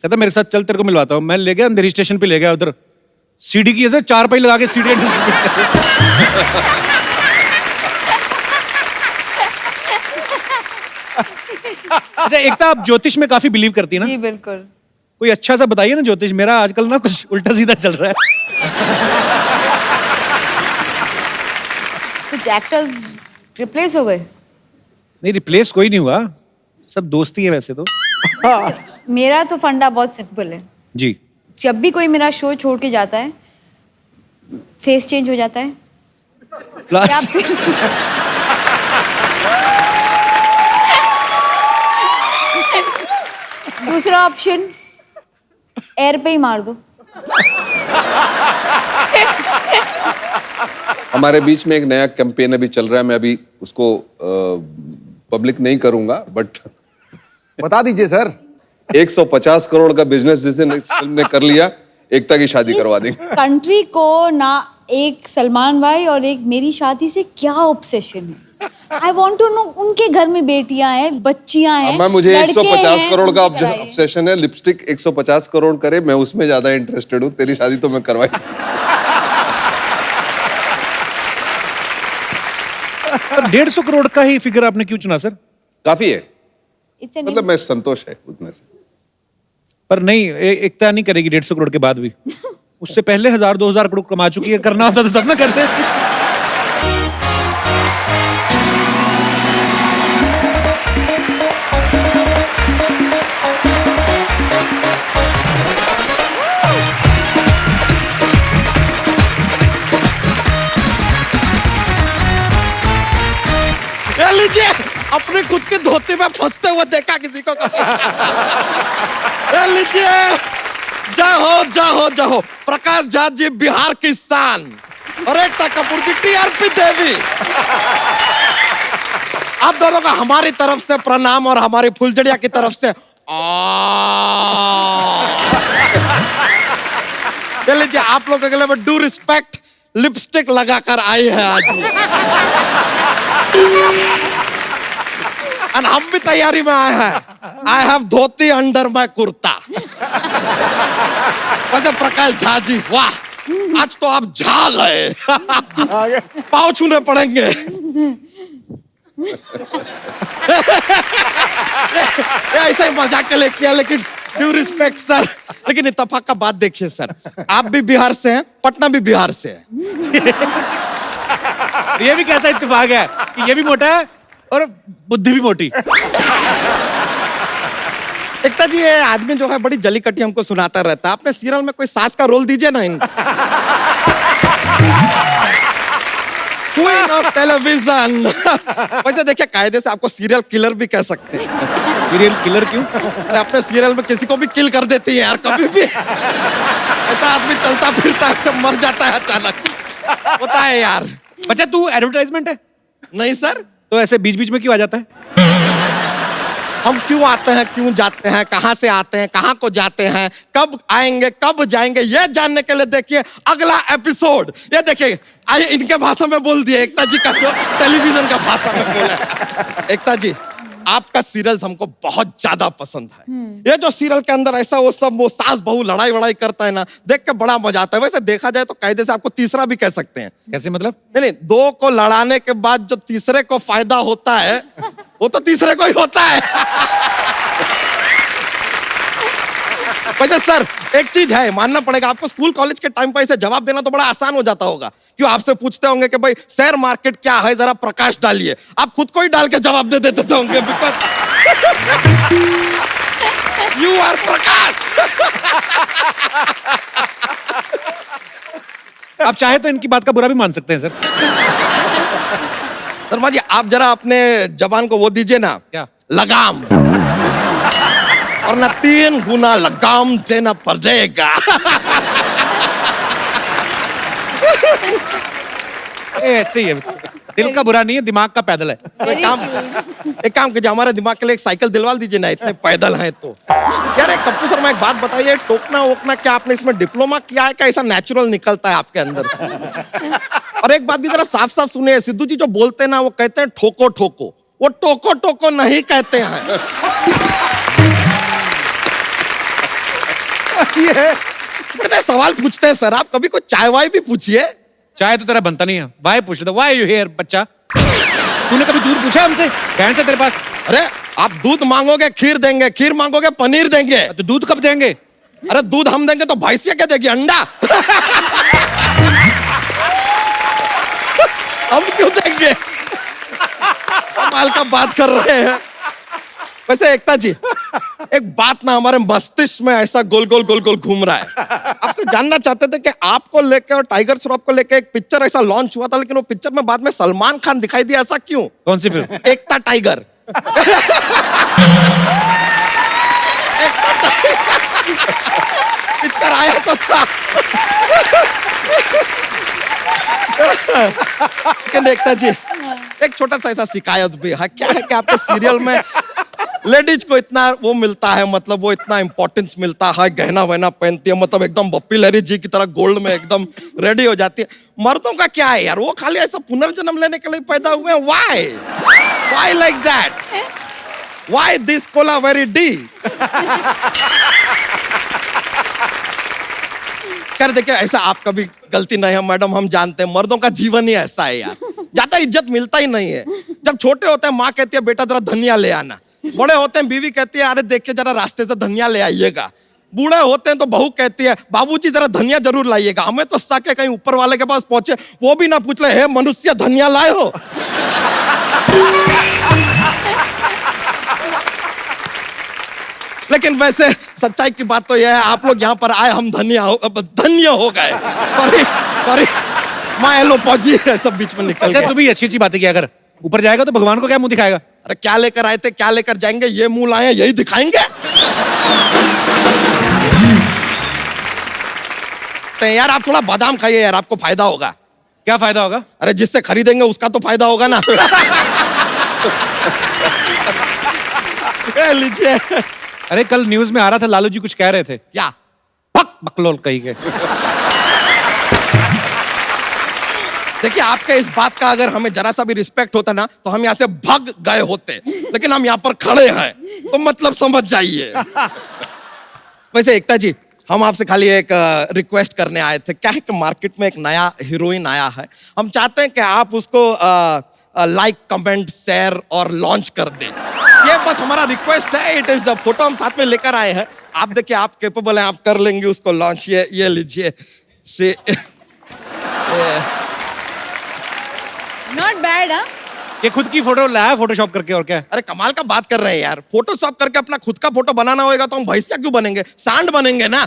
कहता मेरे साथ चल तेरे को मिलवाता हूँ। मैं ले गया अंधेरी स्टेशन पे, ले गया उधर सीडी की ऐसे 4 पाई लगा के सीडी डिस्ट्रीब्यूट। अच्छा एकता, आप ज्योतिष में काफी बिलीव करती है ना? जी बिल्कुल। कोई अच्छा सा बताइए ना ज्योतिष, मेरा आजकल ना कुछ उल्टा सीधा चल रहा है। कुछ एक्टर्स रिप्लेस हो गए? नहीं, रिप्लेस कोई नहीं हुआ, सब दोस्ती है वैसे तो। मेरा तो फंडा बहुत सिंपल है जी। जब भी कोई मेरा शो छोड़ के जाता है, फेस चेंज हो जाता है। लास्ट दूसरा ऑप्शन, एयर पे ही मार दो। हमारे बीच में एक नया कैंपेन अभी चल रहा है, मैं अभी उसको पब्लिक नहीं करूंगा, बट बता दीजिए सर। 150 करोड़ का बिजनेस जिस दिन इस फिल्म ने कर लिया, एकता की शादी करवा देंगे। कंट्री को ना एक सलमान भाई और एक मेरी शादी से क्या ऑब्सेशन है? I want to know. उनके घर में बेटियां हैं, बच्चियां हैं, मैं मुझे लड़के 150 हैं, करोड़ का उनकी कराइए। ऑब्सेशन है। लिपस्टिक 150 करोड़ करे, मैं उसमें ज्यादा इंटरेस्टेड हूँ। तेरी शादी तो मैं करवाई। 150 करोड़ का ही फिगर आपने क्यों चुना सर? काफी है, It's an मतलब मैं संतोष है उतने से। पर नहीं, एकता नहीं करेगी 150 करोड़ के बाद भी। उससे पहले 1000-2000 करोड़ कमा चुकी है, करना होता तो तब ना करते। ये लीजिए, अपने खुद के धोती में फंसते हुए देखा किसी को? ये लीजिए, जाओ जाओ जाओ, प्रकाश झा जी बिहार की शान और एकता कपूर की टीआरपी देवी। आप दोनों का हमारी तरफ से प्रणाम और हमारी फुलझड़िया की तरफ से ये लीजिए, आप लोगों के लिए मैं डू रिस्पेक्ट लिपस्टिक लगाकर आई है आज। और हम भी तैयारी में आए हैं। I have dhoti under my kurta. वैसे प्रकाश झा जी, वाह, आज तो आप झा गए। पाँव छूने पड़ेंगे। ऐसा ही मजाक के लिए किया, लेकिन ड्यू रिस्पेक्ट सर। लेकिन इत्तेफाक का बात देखिए सर, आप भी बिहार से हैं, पटना भी बिहार से है। ये भी कैसा इत्तेफाक है कि ये भी मोटा है और बुद्धि भी मोटी। एकता जी, ये आदमी जो है बड़ी जली कटी हमको सुनाता रहता है। आपने सीरियल में कोई सास का रोल दीजिए ना इनको। Queen of television. वैसे देखिए, कायदे से आपको सीरियल किलर भी कह सकते हैं। सीरियल किलर क्यों? अरे अपने सीरियल में किसी को भी किल कर देती है यार, कभी भी ऐसा आदमी चलता फिरता है, सब मर जाता है अचानक, होता है यार। बच्चा तू एडवर्टाइजमेंट है? नहीं सर। तो ऐसे बीच बीच में क्यों आ जाता है? हम क्यों आते हैं, क्यों जाते हैं, कहां से आते हैं, कहां को जाते हैं, कब आएंगे, कब जाएंगे, ये जानने के लिए देखिए अगला एपिसोड। ये देखिए, आइए इनके भाषा में बोल दिए, एकता जी का जो टेलीविजन का भाषा में बोला। एकता जी, आपका सीरियल हमको बहुत ज्यादा पसंद है। ये जो सीरियल के अंदर ऐसा वो सब वो सास बहू लड़ाई वड़ाई करता है ना, देख के बड़ा मजा आता है। वैसे देखा जाए तो कायदे से आपको तीसरा भी कह सकते हैं। कैसे मतलब? नहीं, दो को लड़ाने के बाद जो तीसरे को फायदा होता है वो तो तीसरे को ही होता है। वैसे सर, एक चीज है, मानना पड़ेगा आपको, स्कूल कॉलेज के टाइम पर इसे जवाब देना तो बड़ा आसान हो जाता होगा। क्यों, आपसे पूछते होंगे कि भाई शेयर मार्केट क्या है, जरा प्रकाश डालिए, आप खुद को ही डाल के जवाब दे देते होंगे, बिकॉज यू आर प्रकाश। आप चाहे तो इनकी बात का बुरा भी मान सकते हैं सर। शर्मा जी, आप जरा अपने जबान को वो दीजिए ना, क्या? लगाम। और ना 3 गुना लगाम देना पड़ेगा। ऐसे ही है, दिल का बुरा नहीं है, दिमाग का पैदल है। तो एक काम कीजिए, हमारे दिमाग के लिए एक साइकिल दिलवा दीजिए ना, इतने पैदल हैं तो। यार एक कप्पू शर्मा, एक बात बताइए, टोकना वोकना क्या आपने इसमें डिप्लोमा किया है, क्या ऐसा नेचुरल निकलता है आपके अंदर से? और एक बात भी जरा साफ साफ सुनिए, सिद्धू जी जो बोलते हैं ना, वो कहते हैं ठोको ठोको, वो टोको टोको नहीं कहते हैं। ये इतने सवाल पूछते हैं सर, आप कभी कोई चाय वाय भी पूछिए। चाय तो तेरा बनता नहीं है, वाई पूछ रहा, वाई यू हियर बच्चा? तूने कभी दूध पूछा हमसे? कहने से तेरे पास? अरे आप दूध मांगोगे खीर देंगे, खीर मांगोगे पनीर देंगे। तो दूध कब देंगे? अरे दूध हम देंगे तो भैंसिया क्या देगी, अंडा? हम क्यों देंगे? कमाल का बात कर रहे हैं। वैसे एकता जी, एक बात ना हमारे मस्तिष्क में ऐसा गोल गोल गोल गोल घूम रहा है। आपसे जानना चाहते थे कि आपको लेके और टाइगर श्रॉफ को लेके एक पिक्चर ऐसा लॉन्च हुआ था, लेकिन वो पिक्चर में बाद में सलमान खान दिखाई दिया, ऐसा क्यों? कौन सी फिल्म? एकता टाइगर। पिक्चर आया तो था। लेकिन एकता जी, एक छोटा सा ऐसा शिकायत भी है। क्या है कि आपके सीरियल में लेडीज को इतना वो मिलता है, मतलब वो इतना इंपॉर्टेंस मिलता है, गहना वहना पहनती है, मतलब एकदम बप्पी लहरी जी की तरह गोल्ड में एकदम रेडी हो जाती है। मर्दों का क्या है यार, वो खाली ऐसा पुनर्जन्म लेने के लिए पैदा हुए हैं। Why like that? Why this Cola very D? कर देखिए, ऐसा आपका भी गलती नहीं है मैडम, हम जानते हैं मर्दों का जीवन ही ऐसा है यार, ज्यादा इज्जत मिलता ही नहीं है। जब छोटे होते हैं माँ कहती है बेटा जरा धनिया ले आना, बड़े होते हैं बीवी कहती है अरे देखिए जरा रास्ते से धनिया ले आइएगा, बूढ़े होते हैं तो बहू कहती है बाबूजी जरा धनिया जरूर लाइएगा। हमें तो साके कहीं ऊपर वाले के पास पहुंचे वो भी ना पूछ ले, हे मनुष्य धनिया लाए हो? लेकिन वैसे सच्चाई की बात तो यह है, आप लोग यहाँ पर आए, हम धन्य हो गए। सॉरी माँ लो पौजी सब बीच में निकल गया। तू भी अच्छी अच्छी बातें किया कर, ऊपर जाएगा तो भगवान को क्या मुंह दिखाएगा? अरे क्या लेकर आए थे, क्या लेकर जाएंगे, ये मुंह लाए यही दिखाएंगे। तो यार आप थोड़ा बादाम खाइए यार, आपको फायदा होगा। क्या फायदा होगा? अरे जिससे खरीदेंगे उसका तो फायदा होगा ना। लीजिए। अरे कल न्यूज में आ रहा था, लालू जी कुछ कह रहे थे। क्या? भक बकलोल कही के। देखिए आपके इस बात का अगर हमें जरा सा भी रिस्पेक्ट होता ना तो हम यहाँ से भाग गए होते, लेकिन हम यहाँ पर खड़े हैं तो मतलब समझ जाइए। वैसे एकता जी, हम आपसे खाली एक रिक्वेस्ट करने आए थे। क्या है कि मार्केट में एक नया हीरोइन आया है, हम चाहते हैं कि आप उसको लाइक कमेंट शेयर और लॉन्च कर दें। ये बस हमारा रिक्वेस्ट है। इट इज फोटो हम साथ में लेकर आए हैं, आप देखिए आप कैपेबल हैं, आप कर लेंगे उसको लॉन्च। ये लीजिए से नॉट बैड हाँ ये खुद की फोटो लाया फोटोशॉप करके, और क्या है? अरे कमाल का बात कर रहे हैं यार, फोटोशॉप करके अपना खुद का फोटो बनाना होएगा तो हम भैंसिया क्यों बनेंगे, सांड बनेंगे ना।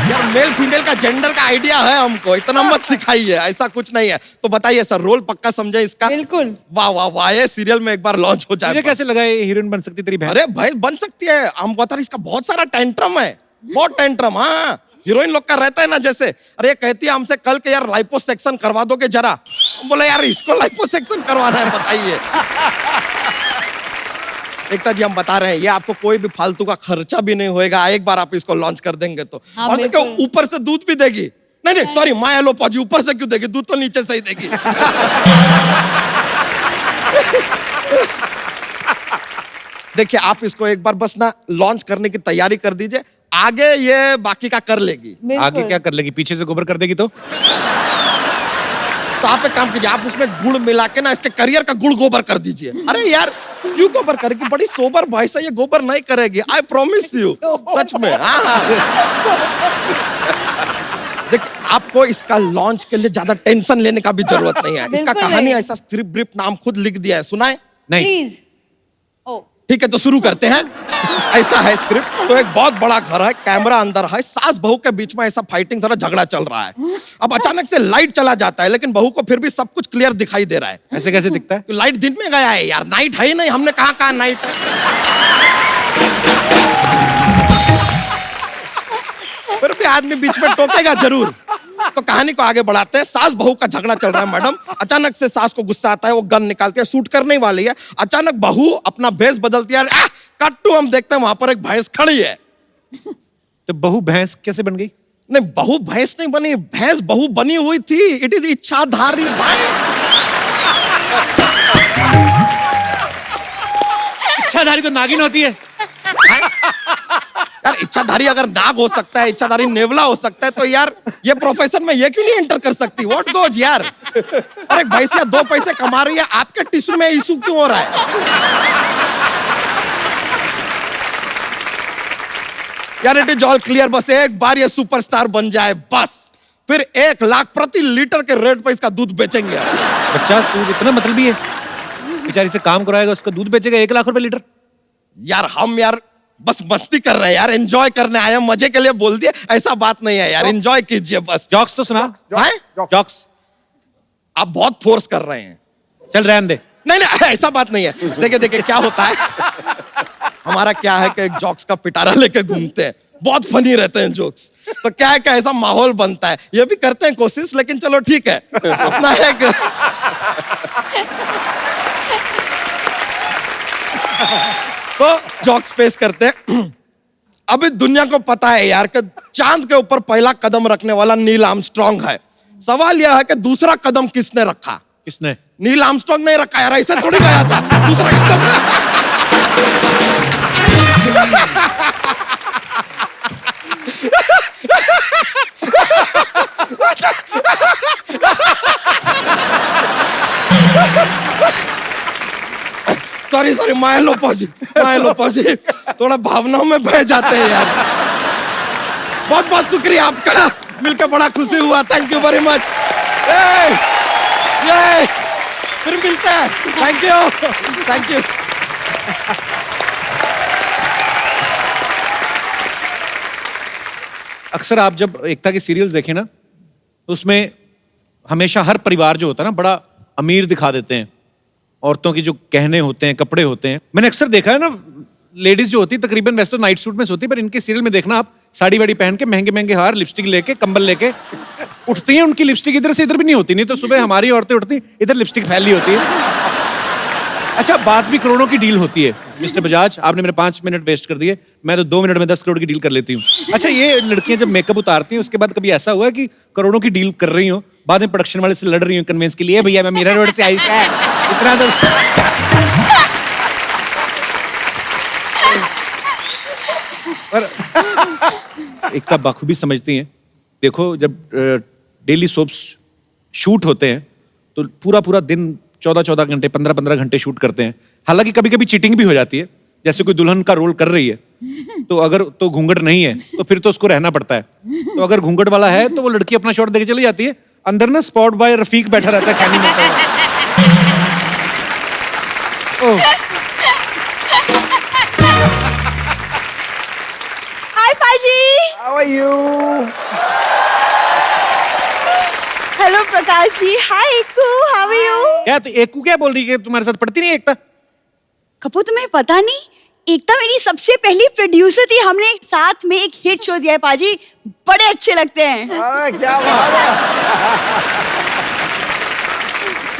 यार मेल फीमेल का जेंडर का आइडिया है हमको, इतना मत सिखाइए, ऐसा कुछ नहीं है। तो बताइए सर, रोल पक्का समझे इसका? बिल्कुल। वाह वाह वाह, ये सीरियल में एक बार लॉन्च हो मुझे जाए। कैसे लगा ये हीरोइन बन सकती तेरी बहन? अरे भाई बन सकती है, हम बता रहे इसका बहुत सारा टेंट्रम है, बहुत टेंट्रम। हाँ हीरोइन लोग का रहता है ना, जैसे अरे ये कहती है हमसे कल के यार लाइपोसेक्शन करवा दोगे जरा, हम बोले यार इसको लाइपोसेक्शन करवाना है, बताइए। एकता जी हम बता रहे हैं, ये आपको कोई भी फालतू का खर्चा भी नहीं होएगा, एक बार आप इसको लॉन्च कर देंगे तो। हाँ, और देखो बिल्कुल। ऊपर से दूध भी देगी। नहीं नहीं सॉरी, माया लो पाजी, ऊपर से क्यों देगी, दूध तो नीचे से ही देगी। देखिए आप इसको एक बार बस ना लॉन्च करने की तैयारी कर दीजिए, आगे ये बाकी का कर लेगी। आगे क्या कर लेगी, पीछे से गोबर कर देगी तो आप एक काम कीजिए, आप उसमें गुड़ मिला के ना इसके करियर का गुड़ गोबर कर दीजिए। अरे यार क्यों गोबर करेगी, बड़ी सोबर भाई से ये गोबर नहीं करेगी, आई प्रॉमिस यू, सच में। हाँ देखिए आपको इसका लॉन्च के लिए ज्यादा टेंशन लेने का भी जरूरत नहीं है, इसका बिल्कुल कहानी नहीं। ऐसा स्क्रिप्ट ब्रीफ नाम खुद लिख दिया है, सुनाए? नहीं। प्लीज ओ ठीक है तो शुरू करते हैं। ऐसा है स्क्रिप्ट, तो एक बहुत बड़ा घर है, कैमरा अंदर है, सास बहू के बीच में ऐसा फाइटिंग थोड़ा झगड़ा चल रहा है। अब अचानक से लाइट चला जाता है, लेकिन बहू को फिर भी सब कुछ क्लियर दिखाई दे रहा है। ऐसे कैसे दिखता है? तो लाइट दिन में गया है यार, नाइट है ही नहीं, हमने कहा नाइट है। फिर भी आदमी बीच में टोकेगा जरूर। तो कहानी को आगे बढ़ाते हैं, सास बहू का झगड़ा चल रहा है मैडम। अचानक से सास को गुस्सा आता है, वो गन निकालती है, शूट करने वाली है। अचानक बहू अपना भेष बदलती है, कट टू हम देखते हैं वहां पर एक भैंस खड़ी है। तो बहू भैंस कैसे बन गई? नहीं बहू भैंस नहीं बनी, भैंस बहू बनी हुई थी, इट इज इच्छाधारी भैंस। इच्छाधारी तो नागिन होती है। यार इच्छाधारी अगर नाग हो सकता है, इच्छाधारी नेवला हो सकता है, तो यार ये प्रोफेशन में ये क्यों नहीं एंटर कर सकती? व्हाट गोज यार। अरे भैंसिया 2 पैसे कमा रही है, आपके टिश्यू में इशू क्यों हो रहा है? यार इट इज ऑल क्लियर, बस एक बार ये सुपरस्टार बन जाए बस, फिर 1 लाख प्रति लीटर के रेट पे इसका दूध बेचेंगे। बच्चा तू इतना मतलबी है, बेचारी से काम कराएगा, उसका दूध बेचेगा 1 लाख रुपए लीटर। यार हम यार बस मस्ती कर रहे हैं यार, एंजॉय करने आए हैं, मजे के लिए बोल दिए, ऐसा बात नहीं है यार, एंजॉय कीजिए बस। जॉक्स तो सुना। हैं? जॉक्स आप बहुत फोर्स कर रहे हैं। चल रहने दे। नहीं नहीं ऐसा बात नहीं है, देखिए देखिए क्या होता है, हमारा क्या है कि एक जोक्स का पिटारा लेके घूमते हैं, बहुत फनी रहते हैं जोक्स। तो क्या है कि ऐसा माहौल बनता है, ये भी करते हैं कोशिश, लेकिन चलो ठीक है अपना एक तो जोक्स पेश करते हैं। अभी दुनिया को पता है यार कि चांद के ऊपर पहला कदम रखने वाला नील आर्मस्ट्रांग है। सवाल यह है कि दूसरा कदम किसने रखा? किसने? नील आर्मस्ट्रांग नहीं रखा यार, ऐसे थोड़ी गया था, दूसरा कदम। सॉरी सॉरी माया लोपाजी, थोड़ा भावनाओं में बह जाते हैं यार। बहुत बहुत शुक्रिया आपका, मिलकर बड़ा खुशी हुआ, थैंक यू वेरी मच। फिर मिलते हैं, थैंक यू। अक्सर आप जब एकता की सीरियल्स देखें ना, तो उसमें हमेशा हर परिवार जो होता है ना बड़ा अमीर दिखा देते हैं। औरतों की जो गहने होते हैं, कपड़े होते हैं, मैंने अक्सर देखा है ना, लेडीज जो होती है तकरीबन वैसे तो नाइट सूट में सोती है, पर इनके सीरियल में देखना आप साड़ी वाड़ी पहन के, महंगे महंगे हार, लिपस्टिक लेके, कंबल लेके उठती हैं। उनकी लिपस्टिक इधर से इधर भी नहीं होती, नहीं तो सुबह हमारी औरतें उठती इधर लिपस्टिक फैली होती है। अच्छा, बात भी करोड़ों की डील होती है। मिस्टर बजाज, आपने मेरे 5 मिनट वेस्ट कर दिए, मैं तो 2 मिनट में 10 करोड़ की डील कर लेती हूँ। अच्छा, ये लड़कियां जब मेकअप उतारती हैं उसके बाद कभी ऐसा हुआ है कि करोड़ों की डील कर रही हो, बाद में प्रोडक्शन वाले से लड़ रही हूँ कन्वेंस के लिए, भैया मैं मीरा रोड से आई है, इतना तो पर एकता बखूबी समझती हैं। देखो, जब डेली सोप्स शूट होते हैं तो पूरा पूरा दिन 14-14 घंटे, 15-15 घंटे शूट करते हैं। हालांकि कभी कभी चीटिंग भी हो जाती है, जैसे कोई दुल्हन का रोल कर रही है तो अगर तो घूंघट नहीं है तो फिर तो उसको रहना पड़ता है। तो अगर घूंघट वाला है तो वो लड़की अपना शॉट देके चली जाती है, अंदर ना स्पॉट बॉय रफीक बैठा रहता है खैनी मिलता है। ओह, हाय पाजी। How are you? Hello Prakash ji. हाय एकू, हाउ आर यू? क्या तो एकू क्या बोल रही है कि तुम्हारे साथ पढ़ती नहीं है एकता? कपूर तुम्हें पता नहीं, एकता मेरी सबसे पहली प्रोड्यूसर थी। हमने साथ में एक हिट शो दिया है पाजी, बड़े अच्छे लगते हैं। अरे क्या बात है।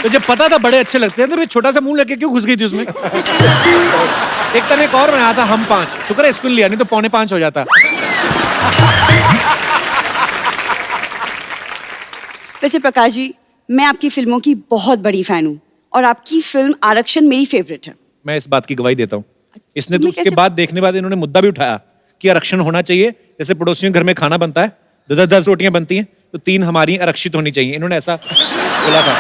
तो जब पता था बड़े अच्छे लगते हैं तो फिर छोटा सा मुंह लेके क्यों घुस गई थी उसमें? एकता ने एक और बनाया था हम 5, शुक्र है स्कूल लिया, नहीं तो 4:45 हो जाता। वैसे प्रकाश जी, मैं आपकी फिल्मों की बहुत बड़ी फैन हूँ और आपकी फिल्म आरक्षण मेरी फेवरेट है। मैं इस बात की गवाही देता हूँ। इसने तो तुम्हें उसके कैसे- बाद देखने बाद इन्होंने मुद्दा भी उठाया कि आरक्षण होना चाहिए। जैसे पड़ोसियों के घर में खाना बनता है, 10 रोटियां बनती हैं, तो 3 हमारी आरक्षित होनी चाहिए। इन्होंने ऐसा बोला था।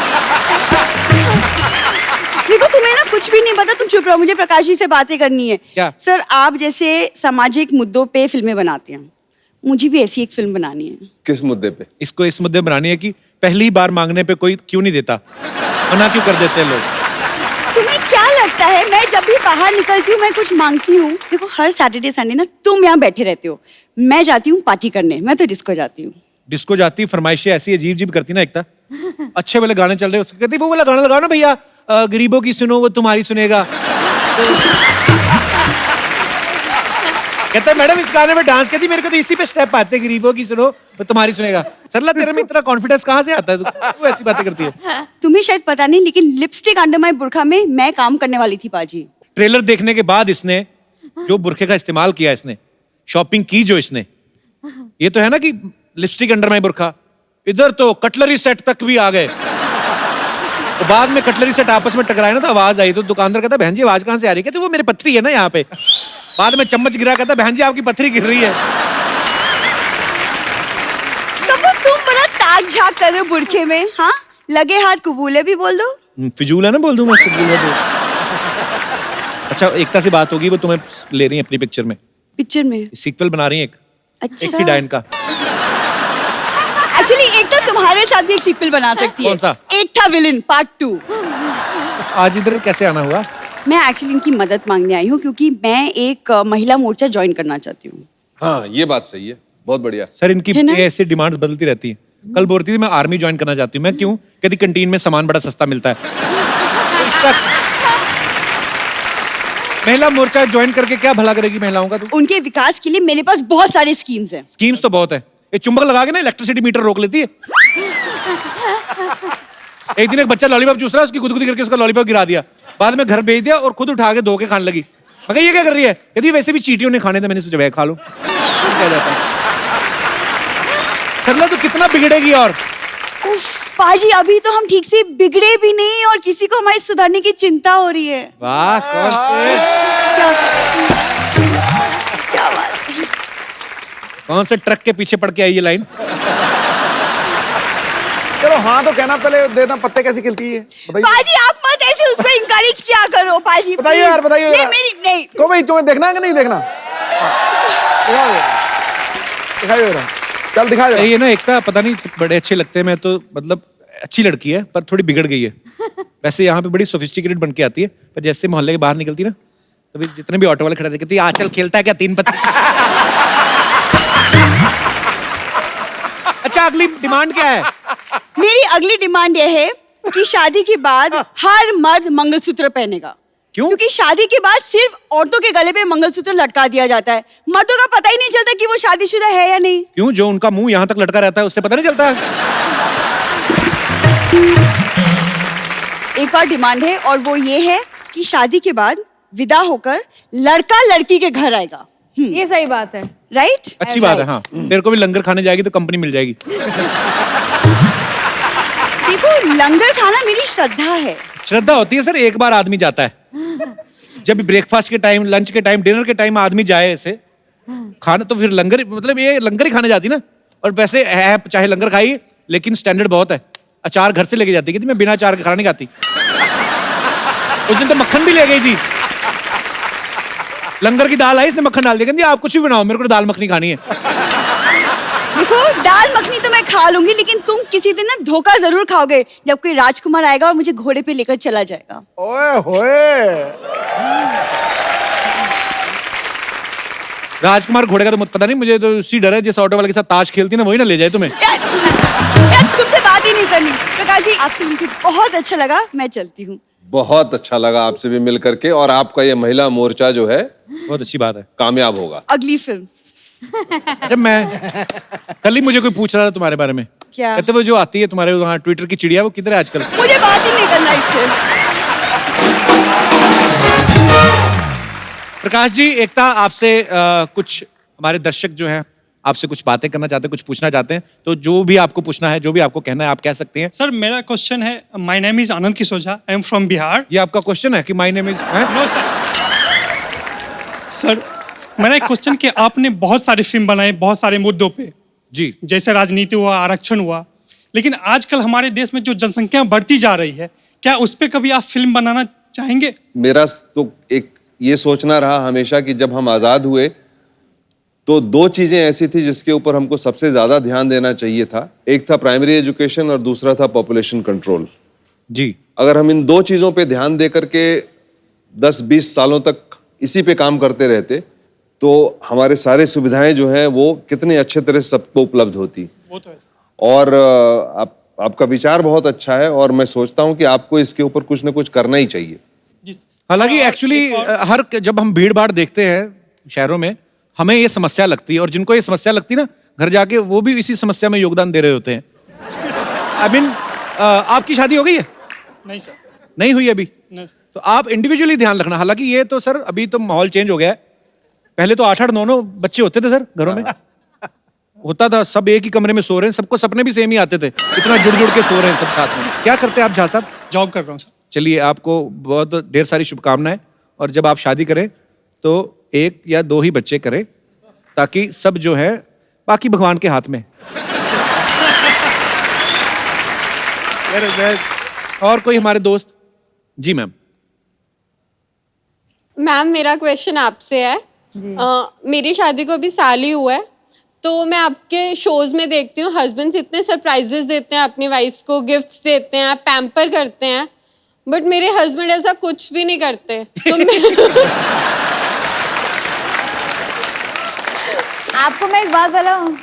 देखो तुम्हें ना कुछ भी नहीं पता, तुम चुप रहो, मुझे प्रकाश जी से बातें करनी है। क्या? सर, आप जैसे सामाजिक मुद्दों पे फिल्में बनाते हैं, मुझे भी ऐसी एक फिल्म बनानी है। किस मुद्दे पे? इसको इस मुद्दे में बनानी है कि पहली बार मांगने पे कोई क्यों नहीं देता, मना क्यों कर देते हैं लोग। तुम्हें क्या लगता है मैं जब भी बाहर निकलती हूँ मैं कुछ मांगती हूँ? देखो हर सैटरडे संडे ना तुम यहाँ बैठे रहते हो, मैं जाती हूँ पार्टी करने, मैं तो डिस्को जाती हूँ। डिस्को जाती फरमाइशें ऐसी अजीब अजीब करती ना एकता। अच्छे वाले गाने चल रहे उसको कहती वो वाला गाना लगाओ ना भैया, गरीबों की सुनो वो तुम्हारी सुनेगा। कहता है मैडम इस गाने में डांस करती, मेरे को तो इसी पे स्टेप आते हैं, गरीबों की सुनो वो तुम्हारी सुनेगा। सरला तेरे में इतना कॉन्फिडेंस कहाँ से आता है? तू ऐसी बातें करती है। तुम्हें शायद पता नहीं, लेकिन लिपस्टिक अंडर माय बुरखा में मैं काम करने वाली थी पाजी। ट्रेलर देखने के बाद इसने जो बुरखे का इस्तेमाल किया, इसने शॉपिंग की जो इसने, ये तो है ना कि लिपस्टिक अंडर माय बुरखा, इधर तो कटलरी सेट तक भी आ गए। तो बाद में कटलरी सेट आपस में टकराए ना तो आवाज आई, तो दुकानदार कहता बहन जी आवाज कहाँ से आ रही है? कहते वो मेरे पत्थरी है ना यहाँ पे। बाद में चम्मच गिरा, कहता बहन जी आपकी पत्थरी गिर रही है। तब तुम बड़ा ताक झाक कर रहे हो बुरखे में, हाँ? लगे हाथ कबूले भी बोल दो। फिजूल है ना, बोल दूं मैं फिजूल है तो। अच्छा एकता से बात होगी, वो तुम्हें ले रही है अपनी पिक्चर में, पिक्चर में? सीक्वल बना रही है एक अच्छा। थी डायन का। एक्चुअली एक तो तुम्हारे साथ भी एक सीक्वल बना सकती है। कौन सा? एक था विलन पार्ट 2। आज इधर कैसे आना हुआ? मैं एक्चुअली इनकी मदद मांगने आई हूँ क्योंकि मैं एक महिला मोर्चा ज्वाइन करना चाहती हूँ। हाँ ये बात सही है, बहुत बढ़िया। सर इनकी है ना? ऐसे डिमांड्स बदलती रहती हैं। कल बोल रही थी मैं आर्मी ज्वाइन करना चाहती हूँ। मैं क्यों? कहती कैंटीन में सामान बड़ा सस्ता मिलता है। महिला मोर्चा ज्वाइन करके क्या भला करेगी महिलाओं का? तू उनके विकास के लिए मेरे पास बहुत सारी स्कीम्स हैं। स्कीम्स तो बहुत है, ये चुंबक लगा के ना इलेक्ट्रिसिटी मीटर रोक लेती है। एक दिन एक बच्चा लॉलीपॉप चूस रहा है, उसकी गुदगुदी करके उसका लॉलीपॉप गिरा दिया, बाद में घर भेज दिया और खुद उठा के धो के खाने लगी। मगर ये क्या कर रही है? कहती वैसे भी चींटियों ने खाने थे, मैंने सोचा वह खा लो। क्या जाता है सरला, तो कितना बिगड़ेगी? और उफ, पाजी अभी तो हम ठीक से बिगड़े भी नहीं और किसी को हमारी सुधारने की चिंता हो रही है। वाह, कौन से क्या बात है। कौन से ट्रक के पीछे पड़ के आई ये लाइन? चलो हाँ तो कहना पहले देना, पत्ते कैसी खिलती है बताइए। पाजी आप मत ऐसे उसको इंकरेज किया करो पाजी। बताइए यार, बताइए नहीं यार। मेरी नहीं। तो भाई तुम्हें देखना है कि नहीं देखना? दिखाओ दिखाइए जरा, चल दिखा जरा। ये ना एकता पता नहीं बड़े अच्छे लगते हैं, मैं तो मतलब अच्छी लड़की है पर थोड़ी बिगड़ गई है। वैसे यहाँ पे बड़ी सोफिस्टिकेटेड बन के आती है, पर जैसे मोहल्ले के बाहर निकलती ना तभी जितने भी ऑटो वाले खड़े थे कहती आजकल खेलता है क्या 3 पत्ते। अच्छा अगली डिमांड क्या है? मेरी अगली डिमांड यह है कि शादी के बाद हर मर्द मंगलसूत्र पहनेगा। क्यों? क्योंकि शादी के बाद सिर्फ औरतों के गले पे मंगलसूत्र लटका दिया जाता है, मर्दों का पता ही नहीं चलता कि वो शादीशुदा है या नहीं। क्यों? जो उनका मुंह यहाँ तक लटका रहता है उससे पता नहीं चलता? एक और डिमांड है और वो ये है कि शादी के बाद विदा होकर लड़का लड़की के घर आएगा। ये सही बात है। राइट? अच्छी बात है। हाँ तेरे को भी लंगर खाने जाएगी तो कंपनी मिल जाएगी। देखो लंगर खाना मेरी श्रद्धा है। श्रद्धा होती है सर, एक बार आदमी जाता है, जब ब्रेकफास्ट के टाइम, लंच के टाइम, डिनर के टाइम आदमी जाए ऐसे खाना, तो फिर लंगर मतलब ये लंगर ही खाने जाती ना। और वैसे है चाहे लंगर खाई लेकिन स्टैंडर्ड बहुत है। अचार घर से लेके जाती है, मैं बिना अचार के खाना नहीं खाती। उस दिन तो मक्खन भी ले गई थी। लंगर की दाल आई, इसने मक्खन डाल दिया, कहती आप कुछ भी बनाओ मेरे को दाल मखनी खानी है। देखो दाल मखनी तो मैं खा लूंगी, लेकिन तुम किसी दिन ना धोखा जरूर खाओगे जब कोई राजकुमार आएगा और मुझे घोड़े पे लेकर चला जाएगा। ओए होए। राजकुमार घोड़े का तो मुझे पता नहीं, मुझे तो उसी डर है जिस ऑटो वाले के साथ ताश खेलती ना वही ना ले जाए तुम्हें। यार तुमसे बात ही नहीं करनी। प्रकाश जी आपसे मिलकर बहुत अच्छा लगा, मैं चलती हूँ। बहुत अच्छा लगा आपसे भी मिल करके, और आपका ये महिला मोर्चा जो है बहुत अच्छी बात है, कामयाब होगा। अगली फिल्म अच्छा मैं कल ही मुझे कोई पूछ रहा था तुम्हारे बारे में, क्या? कहते वो जो आती है तुम्हारे वहाँ ट्विटर की चिड़िया, वो किधर है आजकल? मुझे बात ही नहीं करना इससे। प्रकाश जी, एकता आपसे कुछ हमारे दर्शक जो हैं आपसे कुछ बातें करना चाहते हैं, कुछ पूछना चाहते हैं, तो जो भी आपको पूछना है, जो भी आपको कहना है, आप कह सकते हैं। सर मेरा क्वेश्चन है, my name is Anand Kishore Jha, I am from Bihar. ये आपका क्वेश्चन है कि my name is? No sir. Sir मेरा एक क्वेश्चन कि आपने बहुत सारी फिल्म बनाई बहुत सारे मुद्दों पे जी, जैसे राजनीति हुआ, आरक्षण हुआ, लेकिन आजकल हमारे देश में जो जनसंख्या बढ़ती जा रही है, क्या उस पर कभी आप फिल्म बनाना चाहेंगे? मेरा तो एक ये सोचना रहा हमेशा कि जब हम आजाद हुए तो दो चीजें ऐसी थी जिसके ऊपर हमको सबसे ज्यादा ध्यान देना चाहिए था। एक था प्राइमरी एजुकेशन और दूसरा था पॉपुलेशन कंट्रोल। जी, अगर हम इन दो चीजों पे ध्यान दे करके 10-20 सालों तक इसी पे काम करते रहते तो हमारे सारे सुविधाएं जो हैं वो कितने अच्छे तरह से सबको उपलब्ध होती। वो तो है। और आपका विचार बहुत अच्छा है और मैं सोचता हूं कि आपको इसके ऊपर कुछ ना कुछ करना ही चाहिए। हालांकि एक्चुअली हर जब हम भीड़ भाड़ देखते हैं शहरों में, हमें ये समस्या लगती है, और जिनको ये समस्या लगती है ना, घर जाके वो भी इसी समस्या में योगदान दे रहे होते हैं। आई मीन आपकी शादी हो गई है? नहीं सर। नहीं हुई अभी? नहीं सर। तो आप इंडिविजुअली ध्यान रखना। हालांकि ये तो सर अभी तो माहौल चेंज हो गया है, पहले तो 8-8 9-9 बच्चे होते थे सर घरों में, होता था, सब एक ही कमरे में सो रहे हैं, सबको सपने भी सेम ही आते थे, इतना जुड़ जुड़ के सो रहे हैं सब साथ में। क्या करते हैं आप झा साहब? जॉब कर रहा हूँ सर। चलिए, आपको बहुत ढेर सारी शुभकामनाएं, और जब आप शादी करें तो 1 या 2 ही बच्चे करें, ताकि सब जो है बाकी भगवान के हाथ में। और कोई हमारे दोस्त? जी मैम। मैम मेरा क्वेश्चन आपसे है। मेरी शादी को अभी साल ही हुआ है, तो मैं आपके शोज में देखती हूँ हस्बैंड्स इतने सरप्राइजेस देते हैं अपनी वाइफ्स को, गिफ्ट्स देते हैं, पैम्पर करते हैं, बट मेरे हस्बैंड ऐसा कुछ भी नहीं करते। तो आपको मैं एक बात बताऊं,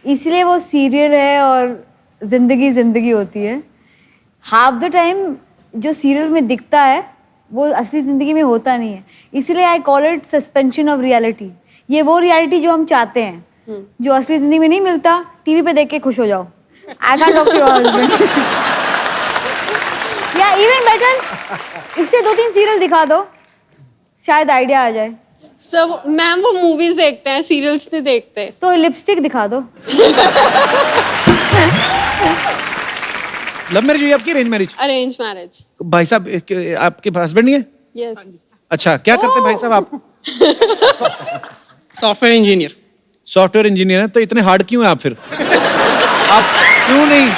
इसलिए वो सीरियल है और जिंदगी जिंदगी होती है। हाफ द टाइम जो सीरियल में दिखता है वो असली जिंदगी में होता नहीं है, इसलिए I call it suspension of reality. ये वो रियलिटी जो हम चाहते हैं, जो असली जिंदगी में नहीं मिलता, टीवी पे देख के खुश हो जाओ। I can't talk to your husband, या इवन बेटर उससे 2-3 सीरियल दिखा दो, शायद आइडिया आ जाए। सब मैम वो मूवीज देखते हैं, सीरियल्स नहीं देखते। तो लिपस्टिक दिखा दो। लव मैरिज हुई आपकी, अरेंज मैरिज? Arrange marriage. भाई साहब आपके हस्बैंड नहीं है? यस। अच्छा, क्या करते हैं भाई साहब आप? Software engineer. सॉफ्टवेयर इंजीनियर है, तो इतने हार्ड क्यों हैं आप फिर? आप क्यों नहीं,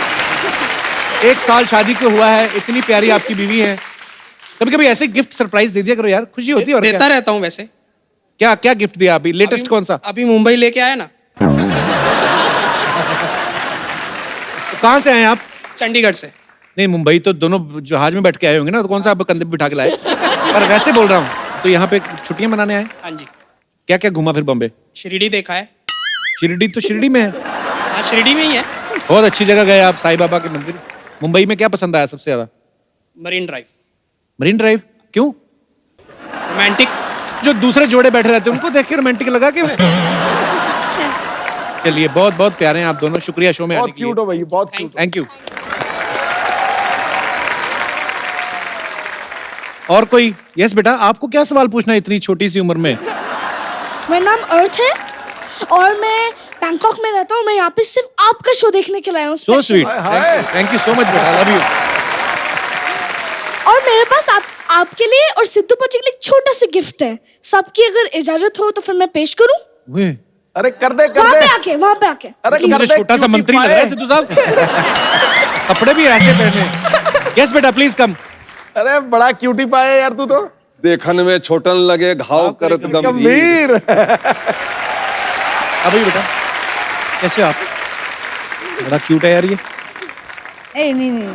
1 साल शादी को हुआ है, इतनी प्यारी आपकी बीवी है, कभी कभी ऐसे गिफ्ट सरप्राइज दे दिया करो यार, खुशी होती है। और देता रहता हूँ वैसे। क्या क्या गिफ्ट दिया अभी लेटेस्ट? कौन सा? अभी मुंबई लेके आया ना। तो कहाँ से आए आप? चंडीगढ़ से। नहीं, मुंबई तो दोनों जहाज में बैठ के आए होंगे ना, तो कौन सा आप कंधे पे बिठा के लाए? पर वैसे बोल रहा हूँ, तो यहाँ पे छुट्टियां मनाने आए? हाँ जी। क्या क्या घूमा फिर बॉम्बे? शिरडी देखा है। शिरडी तो शिरडी में है। हाँ शिरडी में ही है। बहुत अच्छी जगह गए आप, साईं बाबा के मंदिर। मुंबई में क्या पसंद आया सबसे ज्यादा? Marine drive. मरीन ड्राइव क्यों? रोमांटिक। जो दूसरे जोड़े बैठे रहते हैं उनको देख के रोमांटिक लगा के? चलिए, बहुत बहुत प्यारे हैं आप दोनों, शुक्रिया शो में आने बहुत के लिए। क्यूट हो भाई, बहुत क्यूट। Thank you. और कोई? यस बेटा, आपको क्या सवाल पूछना है इतनी छोटी सी उम्र में? मेरा नाम अर्थ है और मैं बैंकॉक में रहता हूँ। मैं यहाँ पे सिर्फ आपका शो देखने के लिए आया हूँ। So sweet, thank you so much बेटा, लव यू। और मेरे पास आपके लिए और सिद्धू पाजी के लिए एक छोटा सा गिफ्ट है। सबकी अगर इजाजत हो तो फिर मैं पेश करूं? अरे कर दे वहाँ पे आके अरे तुमसे छोटा सा मंत्री लग रहा है सिद्धू साहब। कपड़े भी ऐसे पहने। यस बेटा, प्लीज कम। अरे बड़ा क्यूटी पाए यार तू तो। देखन में छोटन लगे घाव करत गंभीर। गंभीर। अभी बेटा कैसे हो आप? बड़ा क्यूट है यार ये। नहीं नहीं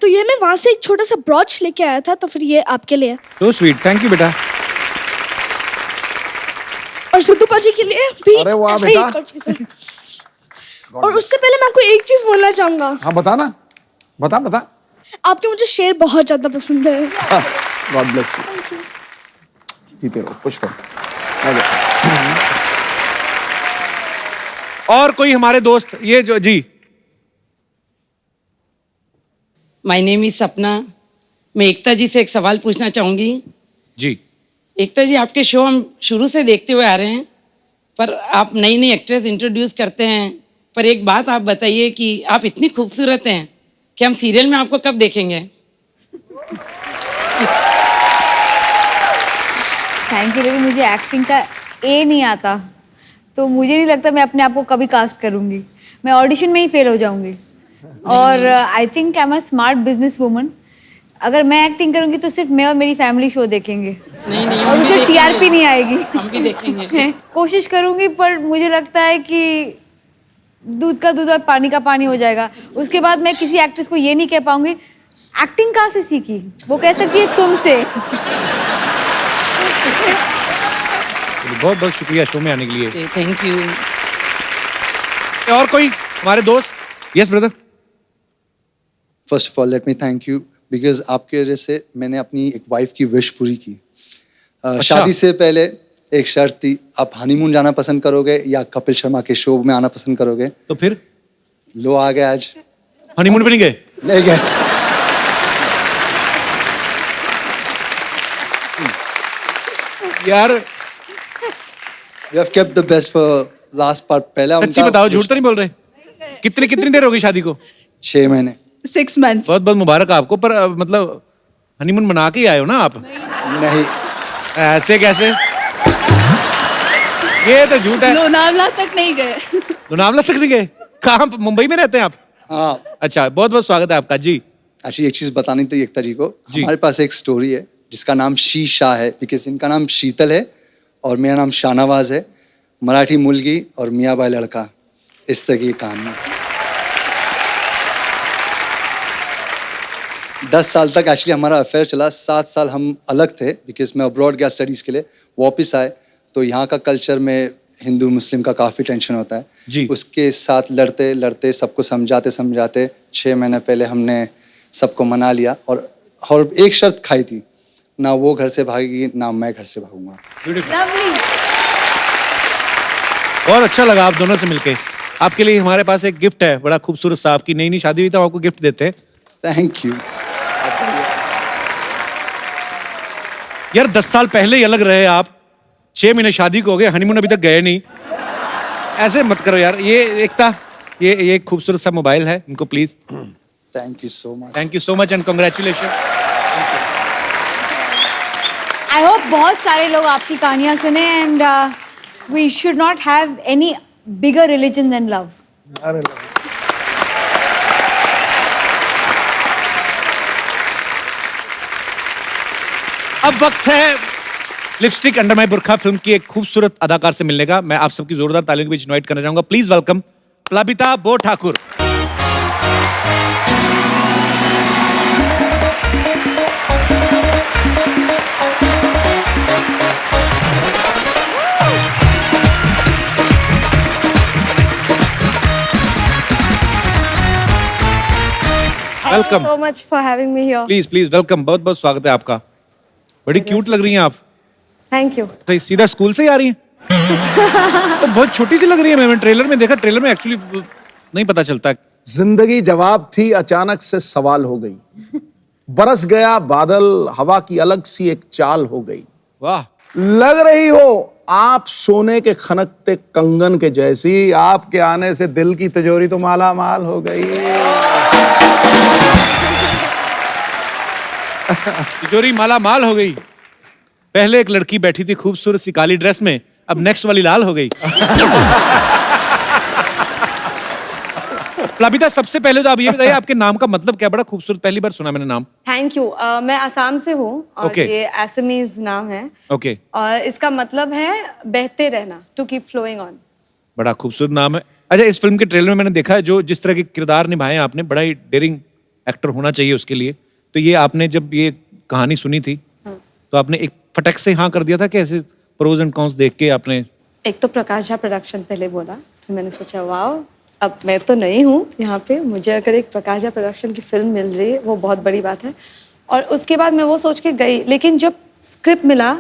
तो ये मैं वहां से एक छोटा सा ब्रॉच लेके आया था, तो फिर ये आपके लिए। तो स्वीट, थैंक यू बेटा। और सिद्धू पाजी के लिए भी अरे वाह ऐसा ही बेटा। एक और चीज़ है। और उससे पहले मैं आपको एक चीज बोलना चाहूंगा। हाँ बता ना, बता बता। आपके मुझे शेर बहुत ज्यादा पसंद है। God bless you. जीते रहो, खुश रहो। और कोई हमारे दोस्त ये जो जी। माय नेम इज सपना। मैं एकता जी से एक सवाल पूछना चाहूंगी। जी एकता जी, आपके शो हम शुरू से देखते हुए आ रहे हैं, पर आप नई नई एक्ट्रेस इंट्रोड्यूस करते हैं, पर एक बात आप बताइए कि आप इतनी खूबसूरत हैं कि हम सीरियल में आपको कब देखेंगे? थैंक यू, लेकिन मुझे एक्टिंग का नहीं आता, तो मुझे नहीं लगता मैं अपने आप को कभी कास्ट करूंगी। मैं ऑडिशन में ही फेल हो जाऊंगी। और I think I am a smart business woman. अगर मैं एक्टिंग करूंगी तो सिर्फ मैं और मेरी फैमिली शो देखेंगे। नहीं और उसे टीआरपी नहीं आएगी। हम भी देखेंगे। कोशिश करूंगी, पर मुझे लगता है कि दूध का दूध और पानी का पानी हो जाएगा। उसके बाद मैं किसी एक्ट्रेस को ये नहीं कह पाऊंगी एक्टिंग कहाँ से सीखी, वो कह सकती है तुमसे। बहुत बहुत शुक्रिया शो में आने के लिए। Thank you. और कोई हमारे दोस्त? Yes brother. First of all let me thank you, because आपके वजह से मैंने अपनी एक वाइफ की विश पूरी की। शादी से पहले एक शर्त थी, आप हनीमून जाना पसंद करोगे या कपिल शर्मा के शो में आना पसंद करोगे? तो फिर लो आ गए आज। हनीमून पे नहीं गए? नहीं गए। यार We have kept the best for last part। पहला सच्ची बताओ, झूठ तो नहीं बोल रहे? कितनी देर होगी शादी को? 6 महीने। 6 months। बहुत बहुत मुबारक आपको। पर मतलब हनीमून मना के ही आए हो ना आप? नहीं। ऐसे कैसे? ये तो झूठ है। लोनावला तक नहीं गए। लोनावला तक नहीं गए? कहाँ, मुंबई में रहते हैं आप? हाँ। अच्छा, बहुत बहुत स्वागत है आपका जी। actually एक चीज बतानी थी एकता जी को। हमारे पास एक स्टोरी है जिसका नाम शीशा है, बिकॉज इनका नाम शीतल है और मेरा नाम शाहनवाज है। मराठी मुलगी और मियाँ बाई लड़का, इस तरह की कहानी। 10 साल तक एक्चुअली हमारा अफेयर चला। 7 साल हम अलग थे, बिकॉज मैं अब्रॉड गया स्टडीज के लिए। वापस आए तो यहाँ का कल्चर में हिंदू मुस्लिम का काफ़ी टेंशन होता है जी। उसके साथ लड़ते लड़ते सबको समझाते समझाते 6 महीने पहले हमने सबको मना लिया। और एक शर्त खाई थी, ना वो घर से भागेगी ना मैं घर से भागूंगा। बहुत अच्छा लगा आप दोनों से मिलके। आपके लिए हमारे पास एक गिफ्ट है, बड़ा खूबसूरत सा। आपकी नई नई शादी हुई तो आपको गिफ्ट देते हैं। Thank you. यार 10 साल पहले ही अलग रहे आप, 6 महीने शादी को हो गए, हनीमून अभी तक गए नहीं। ऐसे मत करो यार। ये एकता, ये खूबसूरत सा मोबाइल है, इनको please. Thank you so much. Thank you so much and congratulation. I hope बहुत सारे लोग आपकी कहानियां सुने। And we should not have any bigger religion than love. अब वक्त है lipstick under my burkha film की एक खूबसूरत अदाकार से मिलने का। मैं आप सबकी जोरदार तालियों के बीच इनवाइट करना चाहूंगा। प्लीज वेलकम प्लाबिता बो Thakur. Welcome. so much for having me here। Please please welcome. बहुत बहुत स्वागत है आपका। बड़ी क्यूट लग रही हैं आप। Thank you। तो सीधा स्कूल से ही आ रही हैं? तो बहुत छोटी सी लग रही है। मैंने ट्रेलर में देखा, ट्रेलर में एक्चुअली नहीं पता चलता। जिंदगी जवाब थी, अचानक से सवाल हो गई। बरस गया बादल, हवा की अलग सी एक चाल हो गई। वाह। लग रही हो आप सोने के खनकते कंगन के जैसी, आपके आने से दिल की तिजोरी तो माला माल हो गई। तिजोरी माला माल हो गई। पहले एक लड़की बैठी थी खूबसूरत सी काली ड्रेस में, अब नेक्स्ट वाली लाल हो गई। प्लाबिता, सबसे पहले तो आप ये बताइए आपके नाम का मतलब क्या? बड़ा खूबसूरत, पहली बार सुना मैंने नाम। Thank you. मैं असम से हूँ और Okay. ये असमीज नाम है। ओके। और इसका मतलब है बहते रहना, टू कीप फ्लोइंग ऑन। बड़ा खूबसूरत नाम है। अच्छा, इस फिल्म के ट्रेलर में मैंने देखा है जो जिस तरह के किरदार निभाए आपने, बड़ा ही डेयरिंग एक्टर होना चाहिए उसके लिए। तो ये आपने जब ये कहानी सुनी थी तो आपने एक फटक से हाँ कर दिया था कि ऐसे प्रोज एंड कॉन्स देख के आपने? एक तो प्रकाश झा प्रोडक्शन पहले बोला, फिर मैंने सोचा वाह, अब मैं तो नहीं हूँ यहाँ पे, मुझे अगर एक प्रकाश झा प्रोडक्शन की फिल्म मिल रही है वो बहुत बड़ी बात है। और उसके बाद मैं वो सोच के गई, लेकिन जब स्क्रिप्ट मिला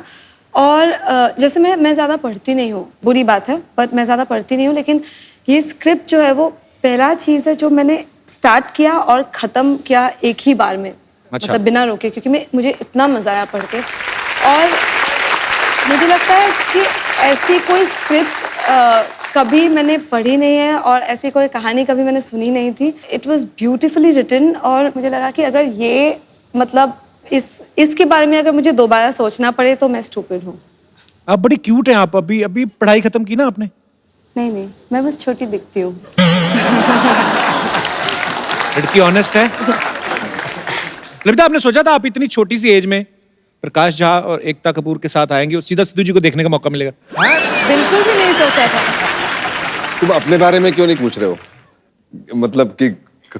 और जैसे मैं ज़्यादा पढ़ती नहीं हूँ, बुरी बात है, बट मैं ज़्यादा पढ़ती नहीं हूँ, लेकिन ये स्क्रिप्ट जो है वो पहला चीज़ है जो मैंने स्टार्ट किया और ख़त्म किया एक ही बार में। अच्छा। मतलब बिना रोके, क्योंकि मुझे इतना मज़ा आया पढ़ के। और मुझे लगता है कि ऐसी कोई स्क्रिप्ट कभी मैंने पढ़ी नहीं है और ऐसी कोई कहानी कभी मैंने सुनी नहीं थी। इट वॉज ब्यूटिफुली रिटन और मुझे लगा कि अगर ये मतलब इसके बारे में अगर मुझे दोबारा सोचना पड़े तो मैं स्टूपिड हूँ। आप बड़ी क्यूट हैं आप। अभी अभी पढ़ाई खत्म की ना आपने? नहीं, मैं बस छोटी दिखती हूँ। लड़की ऑनेस्ट है। ललिता, आपने सोचा था आप इतनी छोटी सी एज में प्रकाश झा और एकता कपूर के साथ आएंगे और सीधा सिद्धू जी को देखने का मौका मिलेगा? बिल्कुल भी नहीं सोचा था। तुम अपने बारे में क्यों नहीं पूछ रहे हो? मतलब कि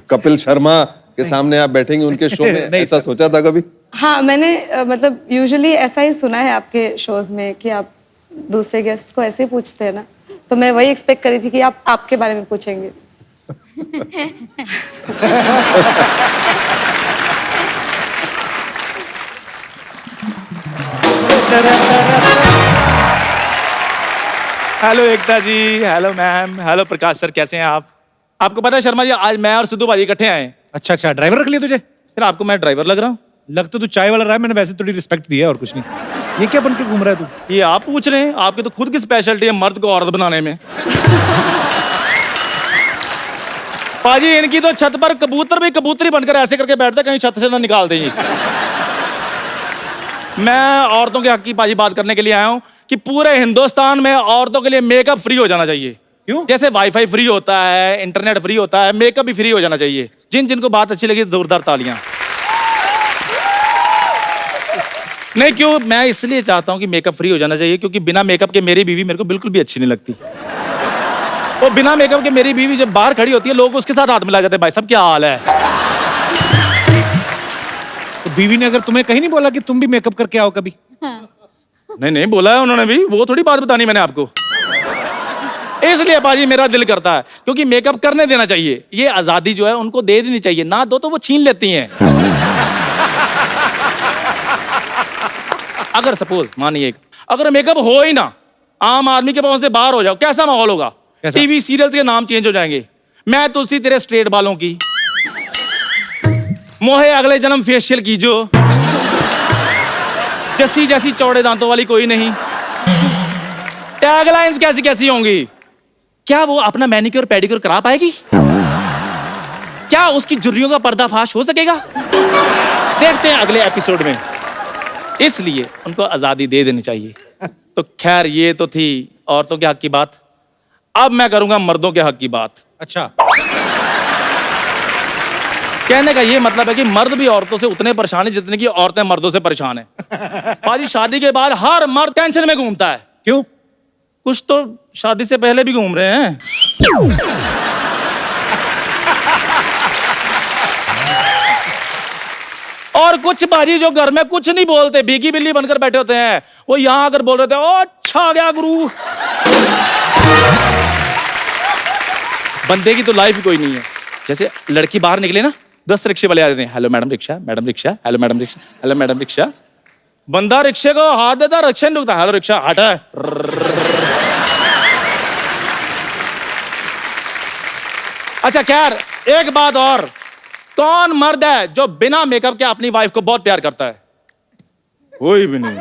कपिल शर्मा के सामने आप बैठेंगे उनके शो में, ऐसा सोचा था कभी? हाँ, मैंने मतलब यूजुअली ऐसा ही सुना है आपके शोज में कि आप दूसरे गेस्ट को ऐसे ही पूछते हैं ना, तो मैं वही एक्सपेक्ट करी थी कि आप आपके बारे में पूछेंगे। हेलो एकता जी, हेलो मैम, हेलो प्रकाश सर, कैसे हैं आप? आपको पता है शर्मा जी, आज मैं और सिद्धू भाई इकट्ठे आए। अच्छा, ड्राइवर रख लिया तुझे? फिर आपको मैं ड्राइवर लग रहा हूँ? लग तो तू चाय वाला रहा है, मैंने वैसे थोड़ी रिस्पेक्ट दी है और कुछ नहीं। ये क्या बन के घूम रहा है तू? ये आप पूछ रहे हैं? आपकी तो खुद की स्पेशलिटी है मर्द को औरत बनाने में। पाजी, इनकी तो छत पर कबूतर भी कबूतरी बनकर ऐसे करके बैठते कहीं छत से ना निकाल दें। मैं औरतों के हक की पाजी बात करने के लिए आया हूँ कि पूरे हिंदुस्तान में औरतों के लिए मेकअप फ्री हो जाना चाहिए। क्यों? जैसे वाईफाई फ्री होता है, इंटरनेट फ्री होता है, मेकअप भी फ्री हो जाना चाहिए। जिन जिनको बात अच्छी लगी जोरदार तालियां। नहीं, क्यों? मैं इसलिए चाहता हूं कि मेकअप फ्री हो जाना चाहिए क्योंकि बिना मेकअप के मेरी बीवी मेरे को बिल्कुल भी अच्छी नहीं लगती। और बिना मेकअप के मेरी बीवी जब बाहर खड़ी होती है लोग उसके साथ हाथ मिला जाते हैं, भाई साहब क्या हाल है? तो बीवी ने अगर तुम्हें कहीं नहीं बोला कि तुम भी मेकअप करके आओ कभी? नहीं बोला है उन्होंने भी, वो थोड़ी बात बतानी मैंने आपको। इसलिए पाजी मेरा दिल करता है क्योंकि मेकअप करने देना चाहिए। ये आजादी जो है उनको दे देनी चाहिए, ना दो तो वो छीन लेती हैं। अगर सपोज मानिए अगर मेकअप हो ही ना, आम आदमी के पास से बाहर हो जाओ, कैसा माहौल होगा? टीवी सीरियल्स के नाम चेंज हो जाएंगे। मैं तुलसी तेरे स्ट्रेट बालों की, मोहे अगले जन्म फेशियल कीजो, जैसी जैसी चौड़े दांतों वाली कोई नहीं। टैगलाइंस कैसी कैसी होंगी? क्या वो अपना मैनिक्योर पेडिक्योर करा पाएगी? क्या उसकी झुर्रियों का पर्दाफाश हो सकेगा? देखते हैं अगले एपिसोड में। इसलिए उनको आजादी दे देनी चाहिए। तो खैर, ये तो थी औरतों के हक की बात। अब मैं करूंगा मर्दों के हक की बात। अच्छा। कहने का ये मतलब है कि मर्द भी औरतों से उतने परेशान है जितने की औरतें मर्दों से परेशान है। पाजी, शादी के बाद हर मर्द टेंशन में घूमता है। क्यों? कुछ तो शादी से पहले भी घूम रहे हैं। और कुछ बाजी जो घर में कुछ नहीं बोलते, भीगी बिल्ली बनकर बैठे होते हैं, वो यहां आकर बोल रहे थे, ओ अच्छा गया गुरु। बंदे की तो लाइफ कोई नहीं है। जैसे लड़की बाहर निकले ना, 10 रिक्शे वाले आ जाते हैं, hello madam rickshaw, madam rickshaw, hello madam rickshaw, hello madam rickshaw. बंदा रिक्शे को हाथ देता, रिक्शा नहीं रुकता, हेलो रिक्शा, हट है। अच्छा खैर, एक बात और, कौन मर्द है जो बिना मेकअप के अपनी वाइफ को बहुत प्यार करता है? कोई भी नहीं।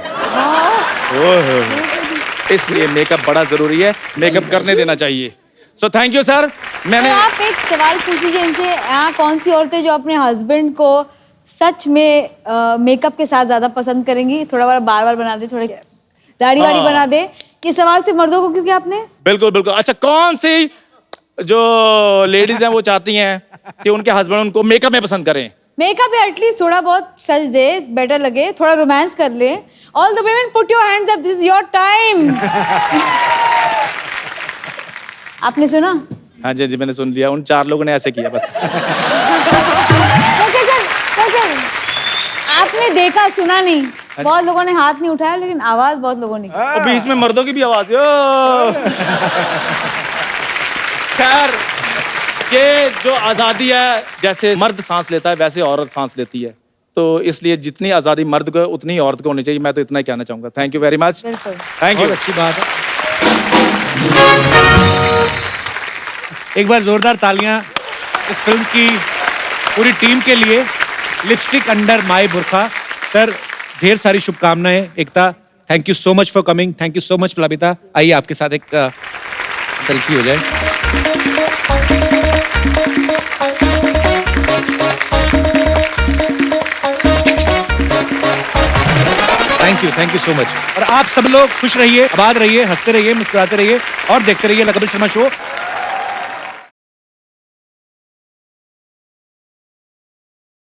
इसलिए मेकअप बड़ा जरूरी है, मेकअप करने देना चाहिए। So thank you sir. मैंने तो आप एक सवाल पूछ लीजिए इनसे, यहाँ कौन सी औरतें जो अपने हस्बैंड को सच में मेकअप के साथ ज्यादा पसंद करेंगी? थोड़ा बार बार बना दे, थोड़े दाढ़ी वाड़ी बना दे। ये सवाल से मर्दों को क्योंकि आपने बिल्कुल बिल्कुल। अच्छा, कौन सी जो लेडीज हैं वो चाहती हैं कि उनके हस्बैंड उनको मेकअप में पसंद करें? मेकअप या एटलीस्ट थोड़ा बहुत सज दे, बेटर लगे, थोड़ा रोमांस कर ले। All the women put your hands up, this is your time. आपने सुना? हाँ जी जी, मैंने सुन लिया। उन 4 लोगों ने ऐसे किया बस। आपने देखा, सुना नहीं। बहुत लोगों ने हाथ नहीं उठाया, लेकिन आवाज बहुत लोगों ने की। और बीच में मर्दों की भी आवाज है। खैर, ये जो आजादी है, जैसे मर्द सांस लेता है वैसे औरत सांस लेती है, तो इसलिए जितनी आजादी मर्द को उतनी औरत को होनी चाहिए। मैं तो इतना ही कहना चाहूंगा। Thank you very much. Thank you. बहुत अच्छी बात है। एक बार जोरदार तालियां इस फिल्म की पूरी टीम के लिए। लिपस्टिक अंडर माई बुरखा। सर, ढेर सारी शुभकामनाएं। Ekta, thank you so much for coming. Thank you so much Plabita. आइए आपके साथ एक सेल्फी हो जाए। Thank you so much. और आप सब लोग खुश रहिए, आबाद रहिए, हंसते रहिए, मुस्कुराते रहिए और देखते रहिए लगातार शर्मा शो।